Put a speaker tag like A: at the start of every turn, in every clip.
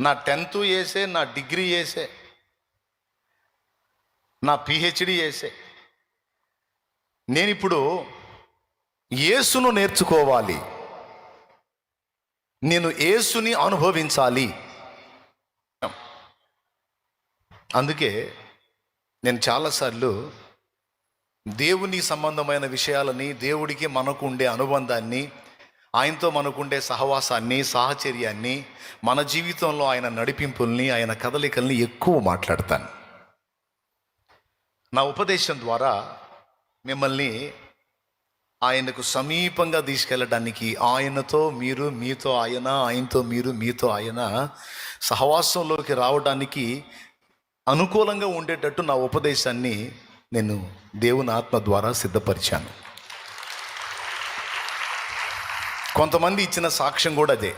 A: నా 10th వేసే, నా డిగ్రీ వేసే, నా పిహెచ్డి వేసే. నేను ఇప్పుడు యేసును నేర్చుకోవాలి, నేను యేసుని అనుభవించాలి. అందుకే నేను చాలాసార్లు దేవుని సంబంధమైన విషయాలని, దేవుడికి మనకు ఉండే అనుబంధాన్ని, ఆయనతో మనకుండే సహవాసాన్ని, సాహచర్యాన్ని, మన జీవితంలో ఆయన నడిపింపుల్ని, ఆయన కదలికల్ని ఎక్కువ మాట్లాడతాను. నా ఉపదేశం ద్వారా మిమ్మల్ని ఆయనకు సమీపంగా తీసుకెళ్ళడానికి, ఆయనతో మీరు, మీతో ఆయన, ఆయనతో మీరు, మీతో ఆయన సహవాసంలోకి రావడానికి అనుకూలంగా ఉండేటట్టు నా ఉపదేశాన్ని నేను దేవుని ఆత్మ ద్వారా సిద్ధపరిచాను. కొంతమంది ఇచ్చిన సాక్ష్యం కూడా అదే.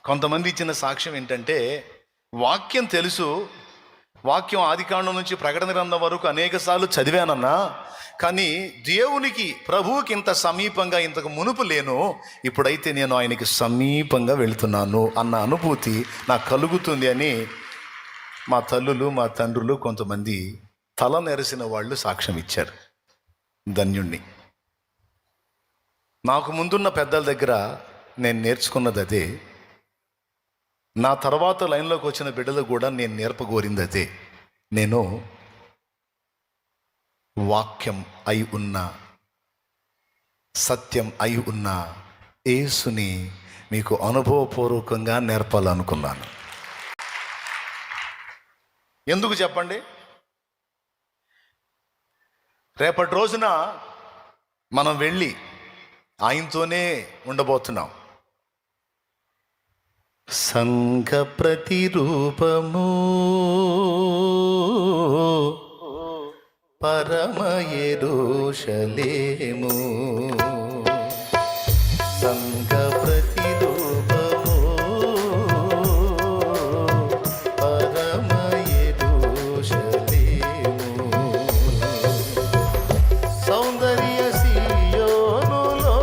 A: కొంతమంది ఇచ్చిన సాక్ష్యం ఏంటంటే, వాక్యం తెలుసు, వాక్యం ఆదికాండం నుంచి ప్రకటన గ్రంథం వరకు అనేకసార్లు చదివానన్నా, కానీ దేవునికి, ప్రభువుకి ఇంత సమీపంగా ఇంతకు మునుపు లేను, ఇప్పుడైతే నేను ఆయనకి సమీపంగా వెళుతున్నాను అన్న అనుభూతి నాకు కలుగుతుంది అని మా తల్లులు, మా తండ్రులు, కొంతమంది తల నెరసిన వాళ్ళు సాక్ష్యం ఇచ్చారు. ధన్యుణ్ణి. నాకు ముందున్న పెద్దల దగ్గర నేను నేర్చుకున్నది అదే, నా తర్వాత లైన్లోకి వచ్చిన బిడ్డలు కూడా నేను నేర్పగోరింది అదే. నేను వాక్యం అయి ఉన్న, సత్యం అయి ఉన్న యేసుని మీకు అనుభవపూర్వకంగా నేర్పాలనుకున్నాను. ఎందుకు చెప్పండి? రేపటి రోజున మనం వెళ్ళి ఆయనతోనే ఉండబోతున్నాం. సంఘ ప్రతిరూపము పరమ యెరూషలేము, సంఘ ప్రతిరూపము పరమ యెరూషలేము, సౌందర్య సియోనులో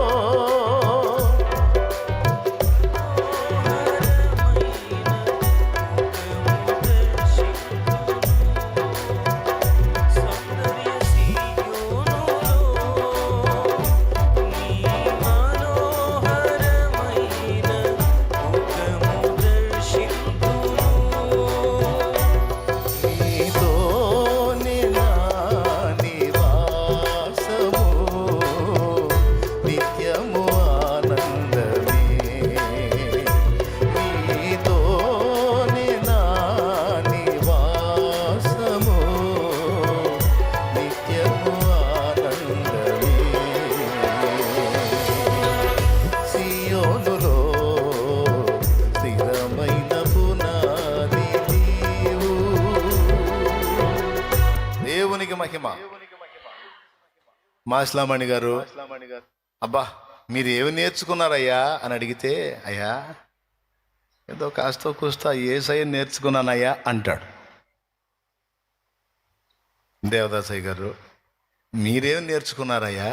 A: మహిమ. మా ఇస్లామణి గారు, అబ్బా మీరు ఏమి నేర్చుకున్నారయ్యా అని అడిగితే, అయ్యా ఏదో కాస్తో కూస్తో యేసయ్య నేర్చుకున్నానయ్యా అంటాడు. దేవదాసయ్య గారు మీరేమి నేర్చుకున్నారయ్యా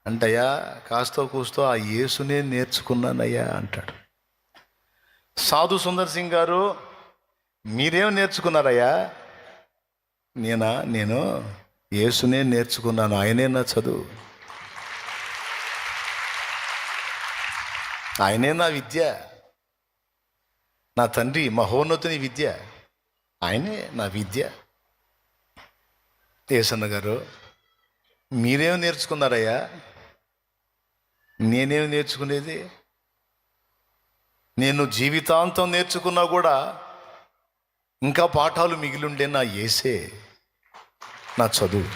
A: అంటే, అయ్యా కాస్తో కూస్తో ఆ యేసునే నేర్చుకున్నానయ్యా అంటాడు. సాధు సుందర్ సింగ్ గారు మీరేమి నేర్చుకున్నారయ్యా? నేను యేసునే నేర్చుకున్నాను, ఆయనే నా చదువు, ఆయనే నా విద్య, నా తండ్రి మహోన్నతుని విద్య, ఆయనే నా విద్య. యేసన్న గారు మీరేమి నేర్చుకున్నారయ్యా? నేనేమి నేర్చుకునేది? నేను జీవితాంతం నేర్చుకున్నా కూడా ఇంకా పాఠాలు మిగిలిండే నా యేసే నా చదువు.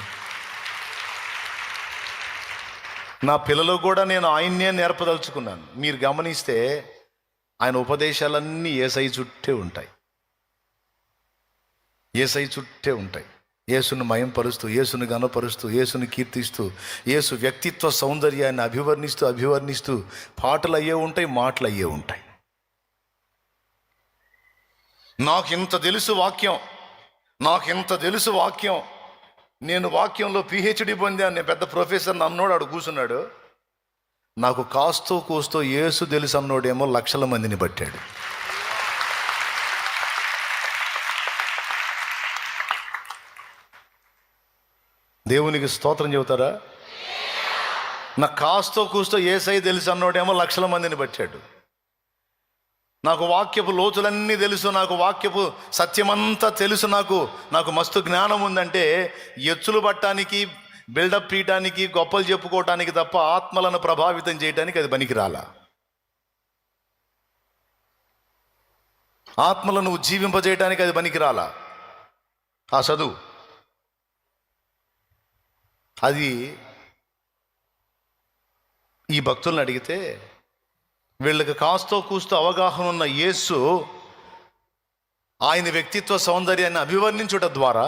A: నా పిల్లలకు కూడా నేను ఆయన్నే నేర్పదలుచుకున్నాను. మీరు గమనిస్తే ఆయన ఉపదేశాలన్నీ యేసయ్య చుట్టే ఉంటాయి, యేసయ్య చుట్టే ఉంటాయి. యేసును మయంపరుస్తూ, యేసును గణపరుస్తూ, యేసును కీర్తిస్తూ, యేసు వ్యక్తిత్వ సౌందర్యాన్ని అభివర్ణిస్తూ పాటలు అయ్యే ఉంటాయి, మాటలు అయ్యే ఉంటాయి. నాకింత తెలుసు వాక్యం, నేను వాక్యంలో పిహెచ్డి పొందాను, నేను పెద్ద ప్రొఫెసర్ అన్నోడు ఆడు కూర్చున్నాడు. నాకు కాస్తో కూస్తో యేసు తెలుసు అన్నోడేమో లక్షల మందిని పట్టాడు. దేవునికి స్తోత్రం చెబుతారా? నాకు కాస్తో కూస్తో యేసయ్య తెలుసు అన్నోడేమో లక్షల మందిని పట్టాడు. నాకు వాక్యపు లోతులన్నీ తెలుసు, నాకు వాక్యపు సత్యమంతా తెలుసు, నాకు మస్తు జ్ఞానం ఉందంటే ఎచ్చులు పట్టడానికి, బిల్డప్ చేయడానికి, గొప్పలు చెప్పుకోవటానికి తప్ప ఆత్మలను ప్రభావితం చేయడానికి అది పనికిరాల. ఆత్మలను ఉజ్జీవింపజేయడానికి అది పనికిరాల. ఆ చదువు అది ఈ భక్తులను అడిగితే వీళ్ళకి కాస్తో కూస్తో అవగాహన ఉన్న యేసు ఆయన వ్యక్తిత్వ సౌందర్యాన్ని అభివర్ణించుట ద్వారా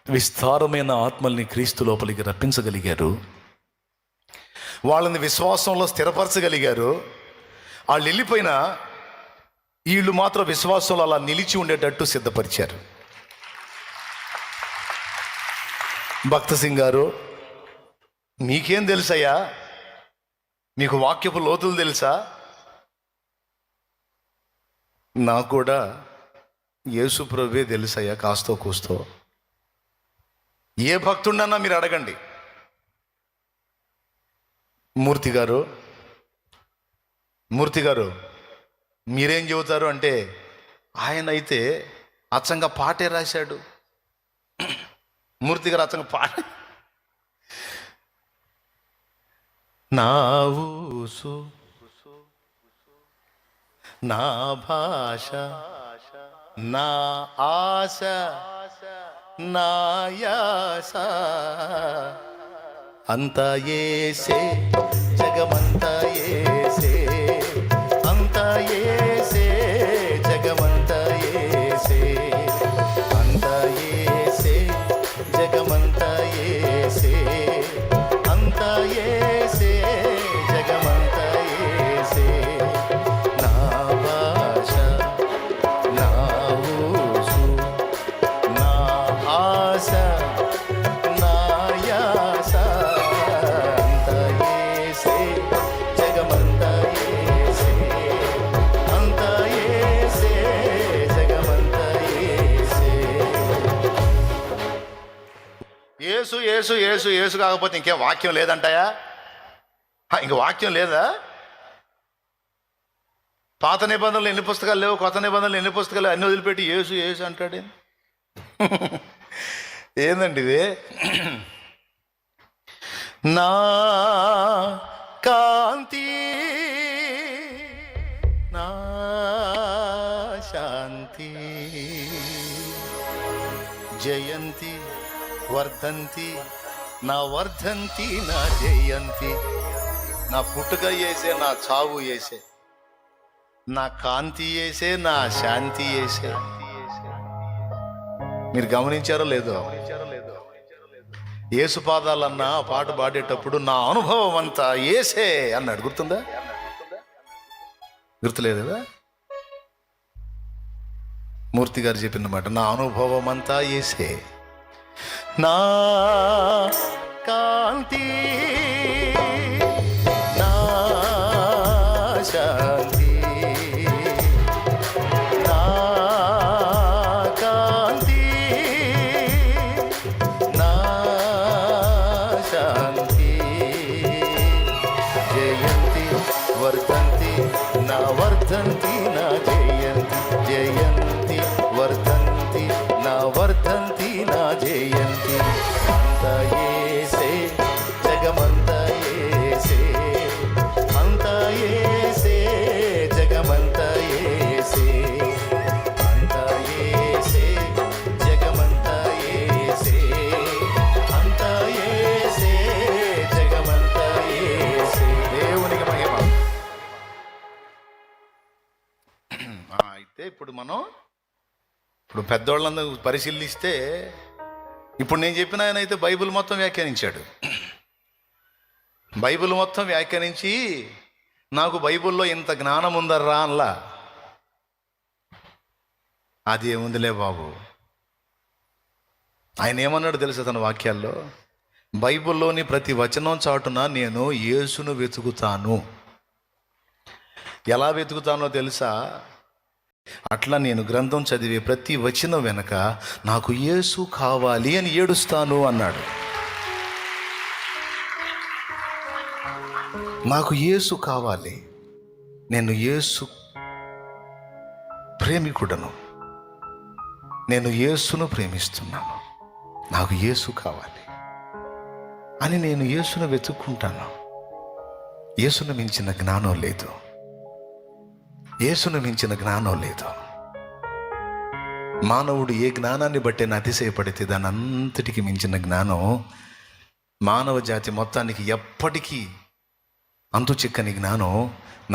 A: విస్తారమైన ఆత్మల్ని క్రీస్తు లోపలికి రప్పించగలిగారు. వాళ్ళని విశ్వాసంలో స్థిరపరచగలిగారు. వాళ్ళు వెళ్ళిపోయినా వీళ్ళు మాత్రం విశ్వాసంలో అలా నిలిచి ఉండేటట్టు సిద్ధపరిచారు. భక్త సింగ్ గారు, మీకేం తెలుసయ్యా? మీకు వాక్యపు లోతులు తెలుసా? నాకు కూడా యేసు ప్రభువే తెలుసయ్యా కాస్తో కూస్తో. ఏ భక్తుండన్నా మీరు అడగండి. మూర్తి గారు మీరేం చెబుతారు అంటే, ఆయన అయితే అచ్చంగా పాటే రాశాడు. మూర్తి గారు అచ్చంగా పాట, నా ఊసు నా భాష నా ఆశ నా యాస అంతా యేసే, జగమంతా యేసే, అంతా యేసే, జగమంతా యేసే, అంతా యేసే, జగమంతా యేసే, అంతా యేసే, జగమంతా యేసే. నా భాష నా ఊసు నా ఆశ నా యాస అంతా యేసే, జగమంతా యేసే, అంతా యేసే, జగమంతా యేసే. యేసు యేసు యేసు యేసు కాకపోతే ఇంకేం వాక్యం లేదంటాయా? ఇంక వాక్యం లేదా? పాత నిబంధనలు ఎన్ని పుస్తకాలు లేవు, కొత్త నిబంధనలు ఎన్ని పుస్తకాలు, అన్ని వదిలిపెట్టి యేసు యేసు అంటాడే. ఏందండి ఇది? నా కాంతి నా శాంతి జయంతి వర్ధంతి నా వర్ధంతి నా జయంతి. నా పుట్టుక వేసే, నా చావు వేసే, నా కాంతి వేసే, నా శాంతి వేసే. మీరు గమనించారో లేదో? యేసు పాదాలన్న పాట పాడేటప్పుడు నా అనుభవం అంతా యేసే అన్నాడు. గుర్తుందా? గుర్తులేదు కదా? మూర్తి గారు చెప్పిన మాట, నా అనుభవం అంతా యేసే, నా కాంతి నా శాంతి నా కాంతి నా శాంతి జయంతి వర్ధంతి నా వర్ధంతి నా జయంతి, జయంతి వర్ధంతి నా వర్ధంతి నా జయంతి. అంతా యేసే, జగమంతా యేసే, అంతా యేసే, జగమంతా యేసే, అంతా యేసే, జగమంతా యేసే, అంతా యేసే, జగమంతా యేసే. దేవునికి మహిమ. అయితే ఇప్పుడు పెద్దోళ్ళందరూ పరిశీలిస్తే, ఇప్పుడు నేను చెప్పిన ఆయన అయితే బైబిల్ మొత్తం వ్యాఖ్యానించాడు. బైబిల్ మొత్తం వ్యాఖ్యానించి నాకు బైబిల్లో ఇంత జ్ఞానం ఉందర్రా అన్లా. అది ఏముందిలే బాబు. ఆయన ఏమన్నాడు తెలుసా తన వాక్యాల్లో? బైబిల్లోని ప్రతి వచనం చాటున నేను యేసును వెతుకుతాను. ఎలా వెతుకుతానో తెలుసా? అట్లా నేను గ్రంథం చదివే ప్రతి వచనం వెనక నాకు యేసు కావాలి అని ఏడుస్తాను అన్నాడు. నాకు యేసు కావాలి, నేను యేసు ప్రేమికుడను, నేను యేసును ప్రేమిస్తున్నాను, నాకు యేసు కావాలి అని నేను యేసును వెతుక్కుంటాను. యేసును మించిన జ్ఞానం లేదు, యేసును మించిన జ్ఞానం లేదు. మానవుడు ఏ జ్ఞానాన్ని బట్టి అతిశయపడితే దాని అంతటికి మించిన జ్ఞానం మానవ జాతి మొత్తానికి ఎప్పటికీ అంతు చిక్కని జ్ఞానం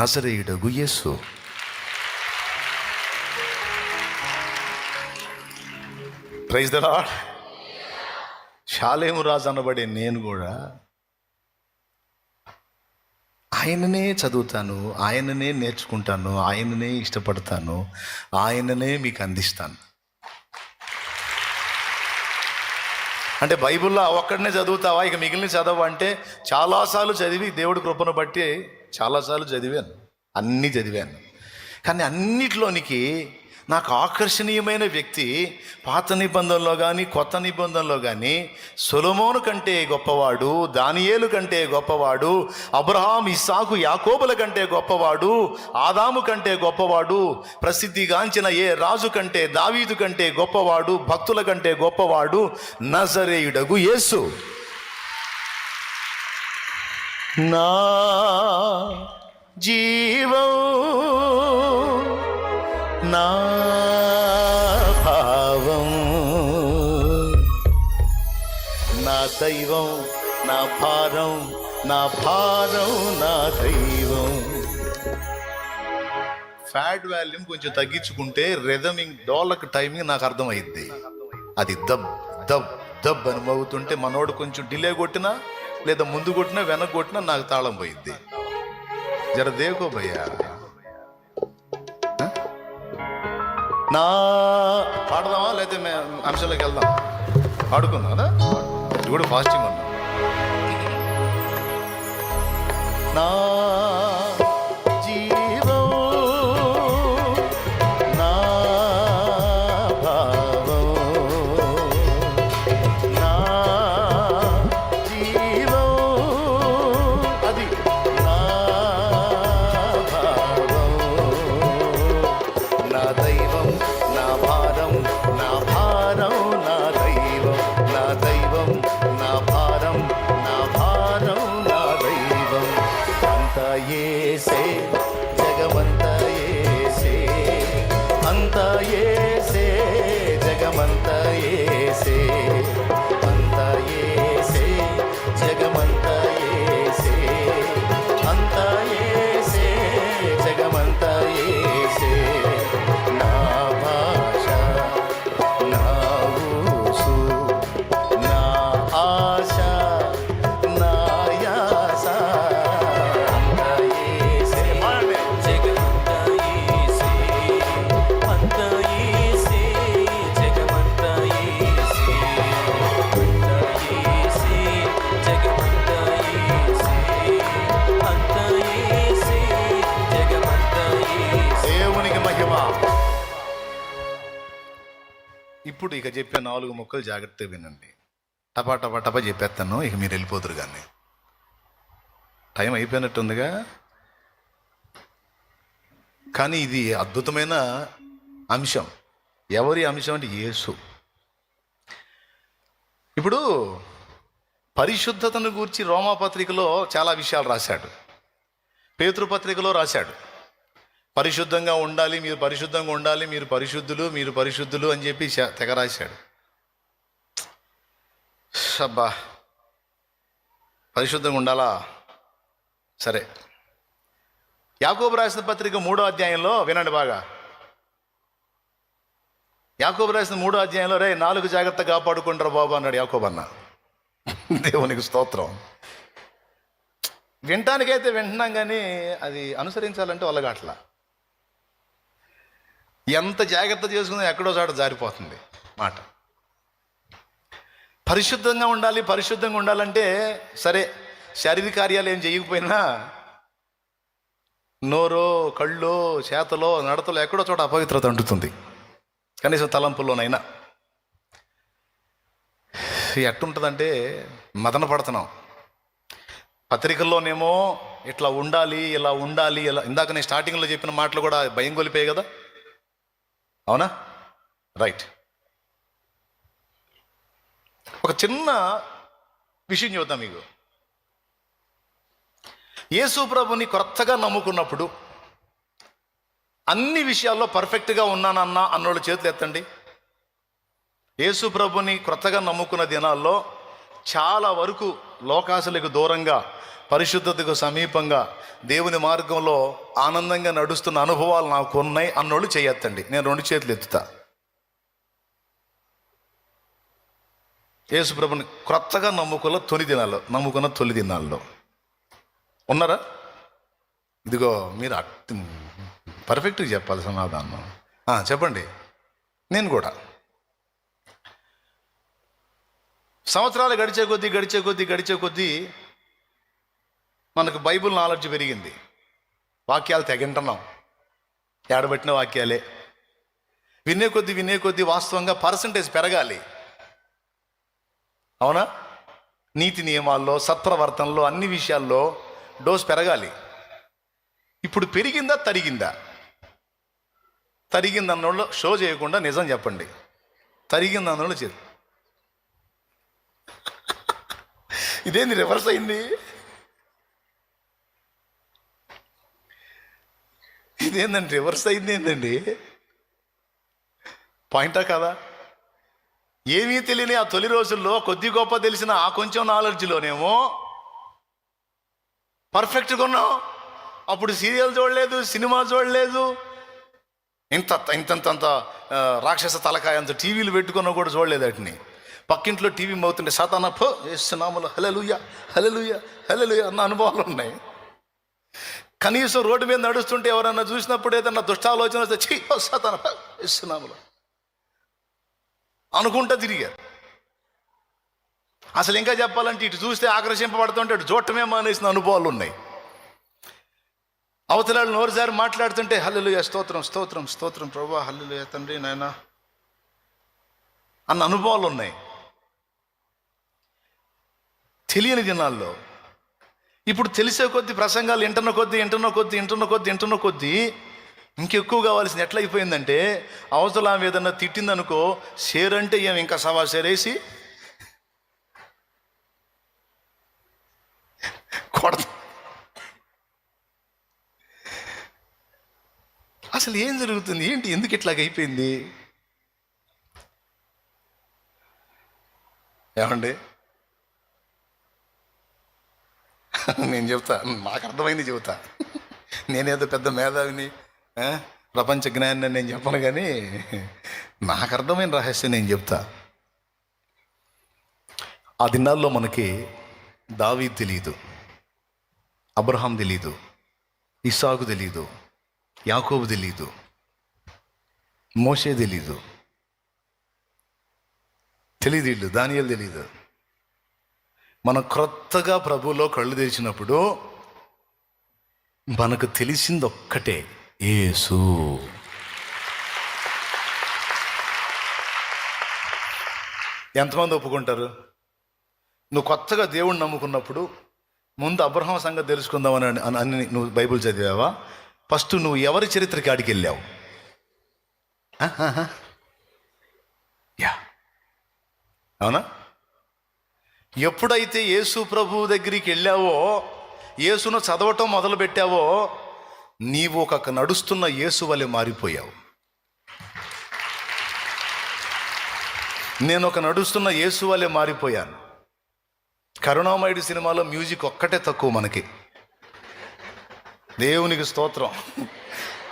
A: నజరేయుడగు Yesu. Praise the Lord. Shalem Raju అనబడే నేను కూడా ఆయననే చదువుతాను, ఆయననే నేర్చుకుంటాను, ఆయననే ఇష్టపడతాను, ఆయననే మీకు అందిస్తాను. అంటే బైబిల్లో ఒక్కడనే చదువుతావా, ఇక మిగిలిన చదవ అంటే చాలాసార్లు చదివి దేవుడి కృపను బట్టి చాలాసార్లు చదివాను, అన్నీ చదివాను. కానీ అన్నిట్లోనికి నాకు ఆకర్షణీయమైన వ్యక్తి పాత నిబంధనలో కానీ కొత్త నిబంధనలో కానీ సొలొమోను కంటే గొప్పవాడు, దానియేలు కంటే గొప్పవాడు, అబ్రహాం, ఇస్సాకు, యాకోబుల కంటే గొప్పవాడు, ఆదాము కంటే గొప్పవాడు, ప్రసిద్ధిగాంచిన ఏ రాజు కంటే, దావీదు కంటే గొప్పవాడు, భక్తుల కంటే గొప్పవాడు నజరేయుడగు యేసు. నా జీవం, నా భావం, నా దైవం, నా భారం, నా భారం, నా దైవం. ఫ్యాట్ వాల్యూమ్ కొంచెం తగ్గించుకుంటే రిథమింగ్, డోలక్ టైమింగ్ నాకు అర్థమైద్ది. అది దబ్ దబ్ దబ్ అని మోగుతుంటే మనోడు కొంచెం డిలే కొట్టినా లేదా ముందు కొట్టినా వెనక కొట్టినా నాకు తాళం పోయిద్ది. జర దేకో భయ్యా. నా పాడదామా లేకపోతే మేము అంశంలోకి వెళ్దాం? పాడుకుందాం కదా, ఇది కూడా ఫాస్టింగ్ ఉన్నాం. నా జీవం, నా భావం, నా జీవం, అది నా భావం, నా దైవం, నా భారం, నా భారం, నా దైవం, నా దైవం, నా భారం, నా భారం, నా దైవం. అంతా యేసే, జగమంతా యేసే, అంతా యేసే, జగమంతా యేసే, అంతా యేసే, జగమంతా యేసే, అంతా యేసే, జగమంతా యేసే. నా భాష, నా ఊసు, నా ఆశ, నా యాస, అంతా యేసే.
B: జగమంతా యేసే, అంతా యేసే, జగమంతా యేసే, అంతా యేసే, జగమంతా యేసే, అంతా యేసే, జగమంతా యేసే.
A: దేవునికి మహిమ. ఇప్పుడు ఇక చెప్పే 4 ముక్కలు జాగ్రత్తగా వినండి. టపా టపా టపా చెప్పేస్తాను, ఇక మీరు వెళ్ళిపోతురు. కానీ టైం అయిపోయినట్టుందిగా. కానీ ఇది అద్భుతమైన అంశం. ఎవరి అంశం అంటే యేసు. ఇప్పుడు పరిశుద్ధతను గూర్చి రోమాపత్రికలో చాలా విషయాలు రాశాడు, పేతురుపత్రికలో రాశాడు. పరిశుద్ధంగా ఉండాలి, మీరు పరిశుద్ధంగా ఉండాలి, మీరు పరిశుద్ధులు, మీరు పరిశుద్ధులు అని చెప్పి తెగ రాశాడు. అబ్బా, పరిశుద్ధంగా ఉండాలా? సరే, యాకోబు రాసిన పత్రిక 3వ అధ్యాయంలో వినండి బాగా. యాకోబు రాసిన 3వ అధ్యాయంలో, రే 4 జాగ్రత్త కాపాడుకుంటారు బాబు అన్నాడు యాకోబు అన్న. దేవునికి స్తోత్రం. వినటానికైతే వింటున్నాం, కానీ అది అనుసరించాలంటే వాళ్ళగట్లా. ఎంత జాగ్రత్త చేసుకున్నా ఎక్కడో చోట జారిపోతుంది మాట. పరిశుద్ధంగా ఉండాలి, పరిశుద్ధంగా ఉండాలంటే సరే, శారీరక కార్యాలు ఏం చేయకపోయినా నోరో, కళ్ళో, చేతలో, నడతలో ఎక్కడో చోట అపవిత్రత అంటుతుంది, కనీసం తలంపుల్లోనైనా. ఎట్టుంటుందంటే మదన పడుతున్నాం. పత్రికల్లోనేమో ఇట్లా ఉండాలి, ఇలా ఉండాలి, ఇలా. ఇందాక నేను స్టార్టింగ్లో చెప్పిన మాటలు కూడా భయం కొలిపాయి కదా, అవునా? రైట్. ఒక చిన్న విషయం చూద్దాం మీకు. యేసు ప్రభుని కొత్తగా నమ్ముకున్నప్పుడు అన్ని విషయాల్లో పర్ఫెక్ట్గా ఉన్నానన్నా అన్నోళ్ళు చేతులు ఎత్తండి. యేసు ప్రభుని కొత్తగా నమ్ముకున్న దినాల్లో చాలా వరకు లోకాశలకు దూరంగా, పరిశుద్ధతకు సమీపంగా, దేవుని మార్గంలో ఆనందంగా నడుస్తున్న అనుభవాలు నాకు ఉన్నాయి అన్నోళ్ళు చేయొత్తండి. నేను 2 చేతులు ఎత్తుతా. యేసు ప్రభుని కొత్తగా నమ్ముకున్న తొలి దినాల్లో ఉన్నారా? ఇదిగో మీరు పర్ఫెక్ట్గా చెప్పాలి సమాధానం. చెప్పండి. నేను కూడా సంవత్సరాలు గడిచే కొద్దీ మనకు బైబిల్ నాలెడ్జ్ పెరిగింది. వాక్యాలు తెగింటున్నాం, ఏడబట్టిన వాక్యాలే. వినే కొద్దీ వాస్తవంగా పర్సంటేజ్ పెరగాలి, అవునా? నీతి నియమాల్లో, సత్ప్రవర్తనలో, అన్ని విషయాల్లో డోస్ పెరగాలి. ఇప్పుడు పెరిగిందా తరిగిందా? తరిగిందన్నోళ్ళు షో చేయకుండా నిజం చెప్పండి. తరిగిందన్నోళ్ళు చేరు. ఇదేంది రివర్స్ అయింది? ఇదేందండి రివర్స్ అయింది? ఏందండి పాయింటా కదా? ఏమీ తెలియని ఆ తొలి రోజుల్లో కొద్ది గొప్ప తెలిసిన ఆ కొంచెం నాలెడ్జ్లోనేమో పర్ఫెక్ట్గా ఉన్నాం. అప్పుడు సీరియల్ చూడలేదు, సినిమా చూడలేదు, ఇంతంత రాక్షస తలకాయ అంత టీవీలు పెట్టుకున్నా కూడా చూడలేదు. వాటిని పక్కింట్లో టీవీ మోతుంటే సాతానా పో యేసునామములో హల్లెలూయా హల్లెలూయా హల్లెలూయా అన్న అనుభవాలు ఉన్నాయి. కనీసం రోడ్డు మీద నడుస్తుంటే ఎవరన్నా చూసినప్పుడు ఏదన్నా దుష్టాలోచన వస్తే చీ సాతానా యేసునామములో అనుకుంటా తిరిగారు. అసలు ఇంకా చెప్పాలంటే ఇటు చూస్తే ఆకర్షింపబడుతుంటే అటు చూడటమే మానేసిన అనుభవాలు ఉన్నాయి. అవతలాలు నోరుసారి మాట్లాడుతుంటే హల్లెలూయా స్తోత్రం స్తోత్రం స్తోత్రం ప్రభువా హల్లెలూయా తండ్రి నాయనా అన్న అనుభవాలు ఉన్నాయి. తెలియని దినాల్లో. ఇప్పుడు తెలిసే కొద్దీ ప్రసంగాలు వింటున్న కొద్దీ ఇంకెక్కువ కావాల్సింది ఎట్లా అయిపోయిందంటే, అవతల ఆమె ఏదన్నా తిట్టిందనుకో, షేర్ అంటే ఏమి ఇంకా సవా షేరేసి కొడతా. అసలు ఏం జరుగుతుంది? ఏంటి? ఎందుకు ఇట్లాగ అయిపోయింది? ఏమండి నేను చెప్తా, నాకు అర్థమైంది చెబుతా. నేనేదో పెద్ద మేధావిని, ప్రపంచ జ్ఞాని నేను చెప్పను, కానీ నాకు అర్థమైన రహస్యం నేను చెప్తా. ఆ దినాల్లో మనకి దావీదు తెలీదు, అబ్రహాం తెలీదు, ఇస్సాకు తెలీదు, యాకోబు తెలీదు, మోషే తెలీదు, వీళ్ళు దానియేలు తెలీదు. మనం క్రొత్తగా ప్రభువులో కళ్ళు తెరిచినప్పుడు మనకు తెలిసింది ఒక్కటే, యేసు. ఎంతమంది ఒప్పుకుంటారు? నువ్వు కొత్తగా దేవుణ్ణి నమ్ముకున్నప్పుడు ముందు అబ్రహాం సంగతి తెలుసుకుందామని అని నువ్వు బైబిల్ చదివావా? ఫస్ట్ నువ్వు ఎవరి చరిత్రకి ఆడికి వెళ్ళావు? యా, అవునా? ఎప్పుడైతే యేసు ప్రభు దగ్గరికి వెళ్ళావో, యేసును చదవటం మొదలు పెట్టావో, నీవు ఒక నడుస్తున్న యేసు వలె మారిపోయావు. నేను ఒక నడుస్తున్న యేసు వలె మారిపోయాను. కరుణామయుడి సినిమాలో మ్యూజిక్ ఒక్కటే తక్కువ మనకి. దేవునికి స్తోత్రం,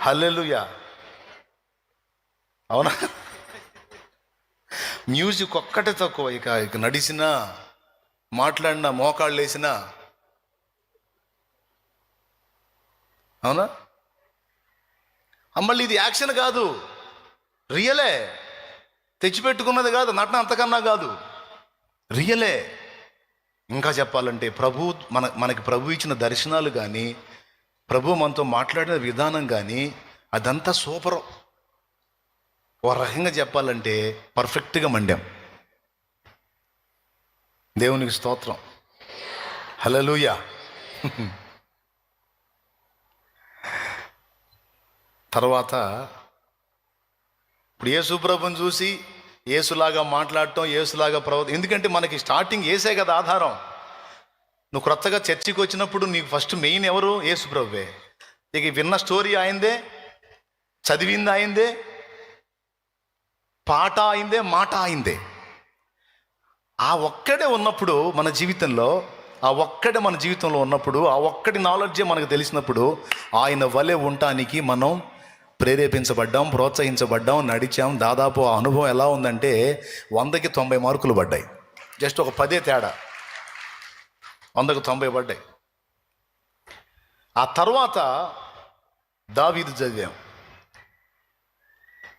A: హల్లెలూయా, అవునా? మ్యూజిక్ ఒక్కటే తక్కువ. ఇక నడిచినా, మాట్లాడినా, మోకాళ్ళు వేసినా, అవునా? మళ్ళీ ఇది యాక్షన్ కాదు, రియలే. తెచ్చిపెట్టుకున్నది కాదు, నటన అంతకన్నా కాదు, రియలే. ఇంకా చెప్పాలంటే మనకి ప్రభు ఇచ్చిన దర్శనాలు కానీ, ప్రభు మనతో మాట్లాడిన విధానం కానీ అదంతా సూపరు. ఓ రకంగా చెప్పాలంటే పర్ఫెక్ట్గా మండాం. దేవునికి స్తోత్రం, హల్లెలూయా. తర్వాత ఇప్పుడు యేసు ప్రభుని చూసి యేసులాగా మాట్లాడటం, యేసులాగా ఎందుకంటే మనకి స్టార్టింగ్ యేసే కదా ఆధారం. నువ్వు క్రొత్తగా చర్చికి వచ్చినప్పుడు నీకు ఫస్ట్ మెయిన్ ఎవరు? యేసు ప్రభువే. ఇక విన్న స్టోరీ ఆయిందే, చదివింది ఆయిందే, పాట ఆయిందే, మాట ఆయిందే. ఆ ఒక్కడే ఉన్నప్పుడు మన జీవితంలో, ఆ ఒక్కటి నాలెడ్జే మనకు తెలిసినప్పుడు ఆయన వలె ఉండటానికి మనం ప్రేరేపించబడ్డాం, ప్రోత్సహించబడ్డాం, నడిచాం. దాదాపు ఆ అనుభవం ఎలా ఉందంటే 100కి 90 మార్కులు పడ్డాయి. జస్ట్ ఒక 10 తేడా, 100కు 90 పడ్డాయి. ఆ తర్వాత దావీదు చదివాం.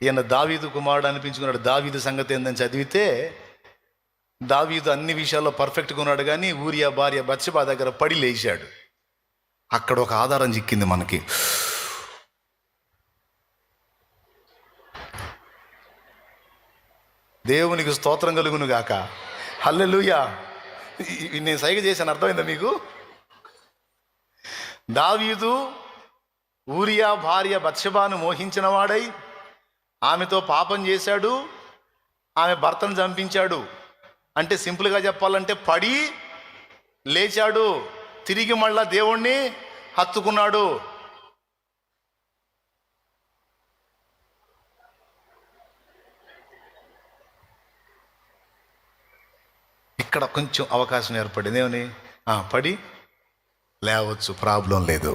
A: ఈయన దావీదు కుమారుడు అనిపించుకున్నాడు. దావీదు సంగతి ఏందని చదివితే దావీదు అన్ని విషయాల్లో పర్ఫెక్ట్గా ఉన్నాడు, కానీ ఊరియా భార్య బత్షెబా దగ్గర పడి లేచాడు. అక్కడ ఒక ఆధారం చిక్కింది మనకి. దేవునికి స్తోత్రం కలుగును గాక, హల్లెలూయా. నేను సైగ చేశాను, అర్థమైందా మీకు? దావీదు ఊరియా భార్య బత్షెబాను మోహించిన వాడై ఆమెతో పాపం చేశాడు, ఆమె భర్తను చంపించాడు. అంటే సింపుల్గా చెప్పాలంటే పడి లేచాడు, తిరిగి మళ్ళా దేవుణ్ణి హత్తుకున్నాడు. ఇక్కడ కొంచెం అవకాశం ఏర్పడింది. ఏమని? పడి లేవచ్చు, ప్రాబ్లం లేదు.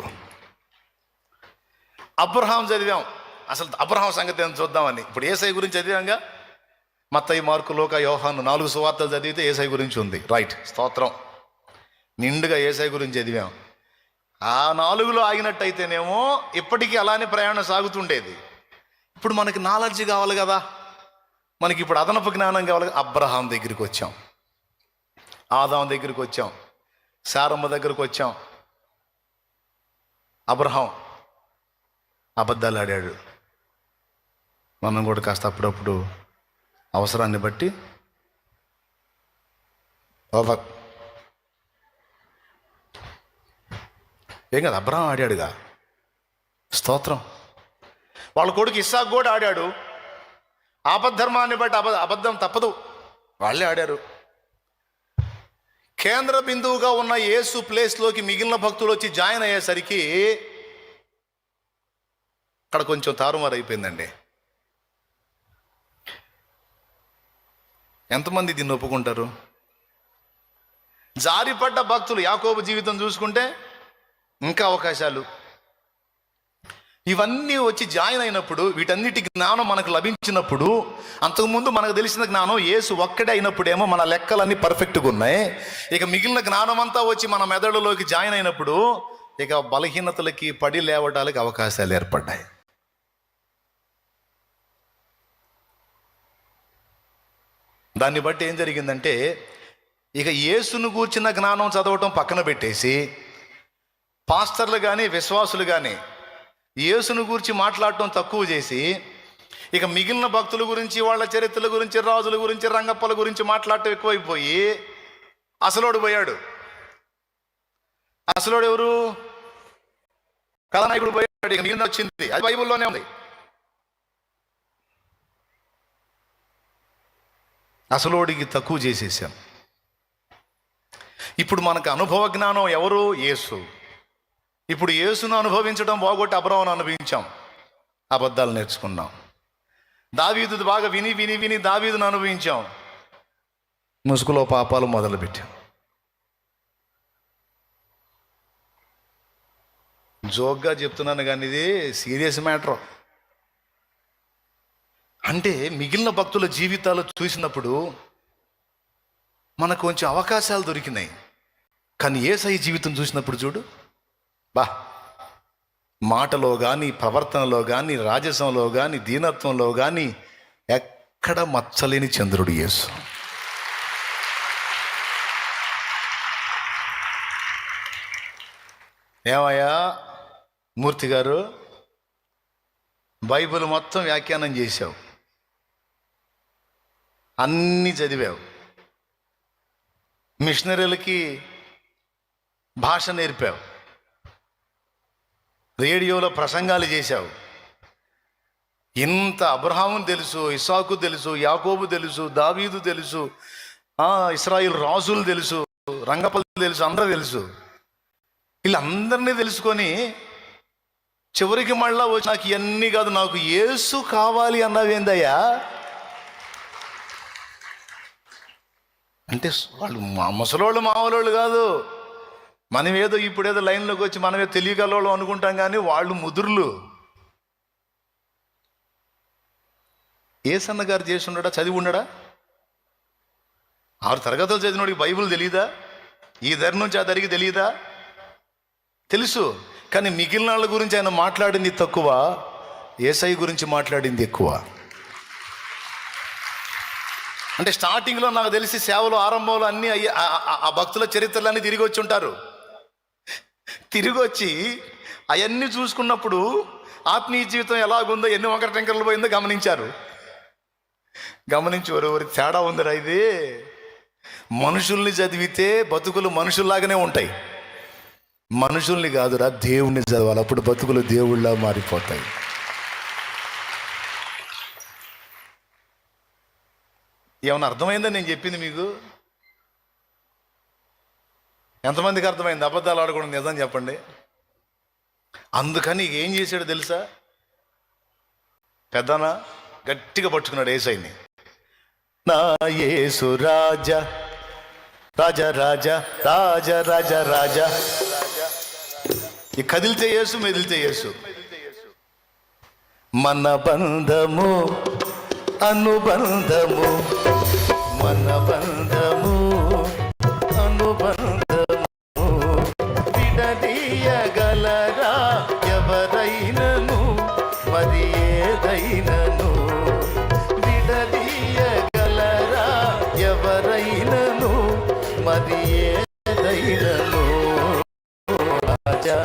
A: అబ్రహాం చదివాం. అసలు అబ్రహాం సంగతి ఏం చూద్దామని. ఇప్పుడు యేసయ్య గురించి చదివాంగా. మత్తయి, మార్కు, లూకా, యోహాను 4 సువార్తలు చదివితే యేసయ్య గురించి ఉంది. రైట్, స్తోత్రం. నిండుగా యేసయ్య గురించి చదివాం. ఆ 4లో ఆగినట్టయితేనేమో ఇప్పటికీ అలానే ప్రయాణం సాగుతుండేది. ఇప్పుడు మనకి నాలెడ్జ్ కావాలి కదా, మనకి ఇప్పుడు అదనపు జ్ఞానం కావాలి. అబ్రహాం దగ్గరికి వచ్చాం, ఆదాం దగ్గరికి వచ్చాం, శారమ్మ దగ్గరికి వచ్చాం. అబ్రహాం అబద్ధాలు ఆడాడు. మనం కూడా కాస్త అప్పుడప్పుడు అవసరాన్ని బట్టి ఏం కదా, అబ్రహాం ఆడాడుగా, స్తోత్రం. వాళ్ళ కొడుకు ఇస్సాకు కూడా ఆడాడు. ఆపద్ధర్మాన్ని బట్టి అబద్ధం తప్పదు, వాళ్ళే ఆడారు. కేంద్ర బిందువుగా ఉన్న యేసు ప్లేస్లోకి మిగిలిన భక్తులు వచ్చి జాయిన్ అయ్యేసరికి అక్కడ కొంచెం తారుమారు అయిపోయిందండి. ఎంతమంది దీన్ని ఒప్పుకుంటారు? జారిపడ్డ భక్తులు యాకోబు జీవితం చూసుకుంటే ఇంకా అవకాశాలు. ఇవన్నీ వచ్చి జాయిన్ అయినప్పుడు, వీటన్నిటి జ్ఞానం మనకు లభించినప్పుడు, అంతకుముందు మనకు తెలిసిన జ్ఞానం యేసు ఒక్కడే అయినప్పుడేమో మన లెక్కలన్నీ పర్ఫెక్ట్గా ఉన్నాయి. ఇక మిగిలిన జ్ఞానం అంతా వచ్చి మన మెదడులోకి జాయిన్ అయినప్పుడు ఇక బలహీనతలకి, పడి లేవడానికి అవకాశాలు ఏర్పడ్డాయి. దాన్ని బట్టి ఏం జరిగిందంటే, ఇక యేసును గూర్చిన జ్ఞానం చదవటం పక్కన పెట్టేసి పాస్టర్లు కానీ విశ్వాసులు కానీ యేసును గురించి మాట్లాడటం తక్కువ చేసి ఇక మిగిలిన భక్తుల గురించి, వాళ్ళ చరిత్రల గురించి, రాజుల గురించి, రంగప్పల గురించి మాట్లాడటం ఎక్కువైపోయి అసలోడు పోయాడు. అసలోడు ఎవరు? కథానాయకుడు పోయాడు. ఇక మిగిలిన వచ్చింది, అది బైబిల్లోనే ఉంది. అసలోడికి తక్కువ చేసేసాం. ఇప్పుడు మనకు అనుభవ జ్ఞానం ఎవరు? యేసు. ఇప్పుడు యేసును అనుభవించడం బాగొట్టి అబ్రహామును అనుభవించాం, అబద్ధాలు నేర్చుకున్నాం. దావీదు బాగా విని విని విని దావీదును అనుభవించాం, ముసుగులో పాపాలు మొదలుపెట్టాం. జోక్గా చెప్తున్నాను కానీ ఇది సీరియస్ మ్యాటర్. అంటే మిగిలిన భక్తుల జీవితాలు చూసినప్పుడు మనకు కొంచెం అవకాశాలు దొరికినాయి, కానీ యేసయ్య జీవితం చూసినప్పుడు చూడు, బా, మాటలో కానీ, ప్రవర్తనలో కానీ, రాజసంలో కానీ, దీనత్వంలో కానీ ఎక్కడ మచ్చలేని చంద్రుడు యేసు. ఏమయ్యా, మూర్తి గారు, బైబిల్ మొత్తం వ్యాఖ్యానం చేశావు, అన్నీ చదివావు, మిషనరీలకి భాష నేర్పావు, రేడియోలో ప్రసంగాలు చేశావు. ఇంత అబ్రహామును తెలుసు, ఇస్సాకు తెలుసు, యాకోబు తెలుసు, దావీదు తెలుసు, ఇశ్రాయేలు రాజులు తెలుసు, రంగపల్లి తెలుసు, అందరూ తెలుసు. వీళ్ళందరినీ తెలుసుకొని చివరికి మళ్ళా వచ్చి నాకు ఇవన్నీ కాదు, నాకు యేసు కావాలి అన్నావేందయ్యా? అంటే వాళ్ళు ముసలోళ్ళు మామూలు కాదు. మనమేదో ఇప్పుడేదో లైన్లోకి వచ్చి మనమే తెలియగలవాళ్ళు అనుకుంటాం, కానీ వాళ్ళు ముదురులు. ఏసన్న గారు చేసి ఉండడా, చదివి ఉండడా? 6 తరగతులు చదివినోడికి బైబిల్ తెలియదా? ఈ ధర నుంచి ఆ ధరికి తెలియదా? తెలుసు. కానీ మిగిలిన వాళ్ళ గురించి ఆయన మాట్లాడింది తక్కువ, యేసయ్య గురించి మాట్లాడింది ఎక్కువ. అంటే స్టార్టింగ్లో నాకు తెలిసి సేవలు ఆరంభంలో అన్నీ ఆ భక్తుల చరిత్రలన్నీ తిరిగి వచ్చి ఉంటారు. తిరిగి వచ్చి అవన్నీ చూసుకున్నప్పుడు ఆత్మీయ జీవితం ఎలాగుందో, ఎన్ని వంకర టెంకర్లు పోయిందో గమనించారు. గమనించి ఎవరెవరి తేడా ఉందిరా ఇది. మనుషుల్ని చదివితే బతుకులు మనుషుల్లాగానే ఉంటాయి, మనుషుల్ని కాదురా దేవుణ్ణి చదవాలి, అప్పుడు బతుకులు దేవుళ్ళ మారిపోతాయి. ఏమన్నా అర్థమైందా నేను చెప్పింది మీకు? ఎంతమందికి అర్థమైంది? అబద్ధాలు ఆడకూడదు, నిజం చెప్పండి. అందుకని ఏం చేశాడు తెలుసా? పెద్దనా గట్టిగా పట్టుకున్నాడు యేసయ్యని. నా యేసు రాజా రాజా రాజా రాజా రాజా రాజా. ఈ కదిలితే యేసు, మెదిలితే యేసు. మన బంధము అనుబంధము, మన బంధము అనుబంధము, విడదీయగలరా ఎవరైనను మరి ఏదైనను, విడదీయగలరా ఎవరైనను మరి ఏదైనను. రాజా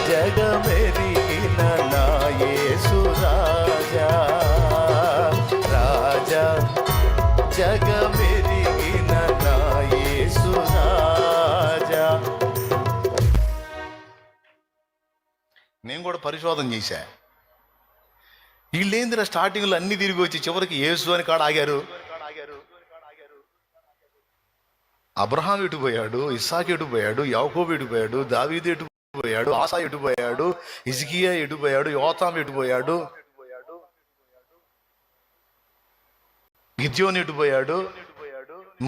A: జగమెరిగిన నా యేసు రాజా, రాజా జగమెరిగిన నా యేసు రాజా. నేను కూడా పరిశోధన చేశా. వీళ్ళేందిరా స్టార్టింగ్లో అన్ని తిరిగి వచ్చి చివరికి యేసు అని కాడ ఆగారు. అబ్రహాం ఎటుపోయాడు, ఇస్సాకు ఎటుపోయాడు, యాకోబు ఎటుపోయాడు, దావీదు ఎటుపోయాడు, ఆసా ఎటుపోయాడు, హిజ్కియా ఎటుపోయాడు, యోతాం ఎటుపోయాడు, గిద్యోను ఎటుపోయాడు,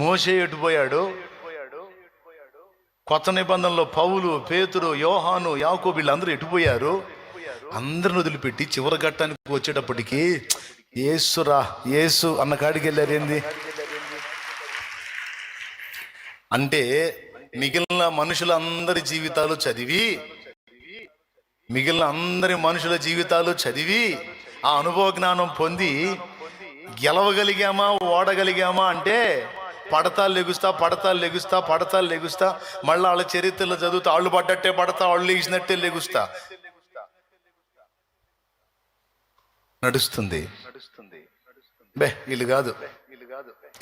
A: మోషే ఎటుపోయాడు, కొత్త నిబంధనలో పౌలు, పేతురు, యోహాను, యాకోబు వీళ్ళందరూ ఎటుపోయారు? అందరిని వదిలిపెట్టి చివరి ఘట్టానికి వచ్చేటప్పటికి యేసురా యేసు అన్న కాడికి వెళ్ళారేంది? అంటే మిగిలిన మనుషులందరి జీవితాలు చదివి, మిగిలిన అందరి మనుషుల జీవితాలు చదివి ఆ అనుభవ జ్ఞానం పొంది గెలవగలిగామా, ఓడగలిగామా అంటే పడతాలు లెగుస్తా పడతాలు లెగుస్తా పడతాలు లెగుస్తా, మళ్ళీ వాళ్ళ చరిత్రలో చదువుతా వాళ్ళు పడ్డట్టే పడతా, వాళ్ళు లేచినట్టే లెగుస్తా నడుస్తుంది. బే వీళ్ళు కాదు,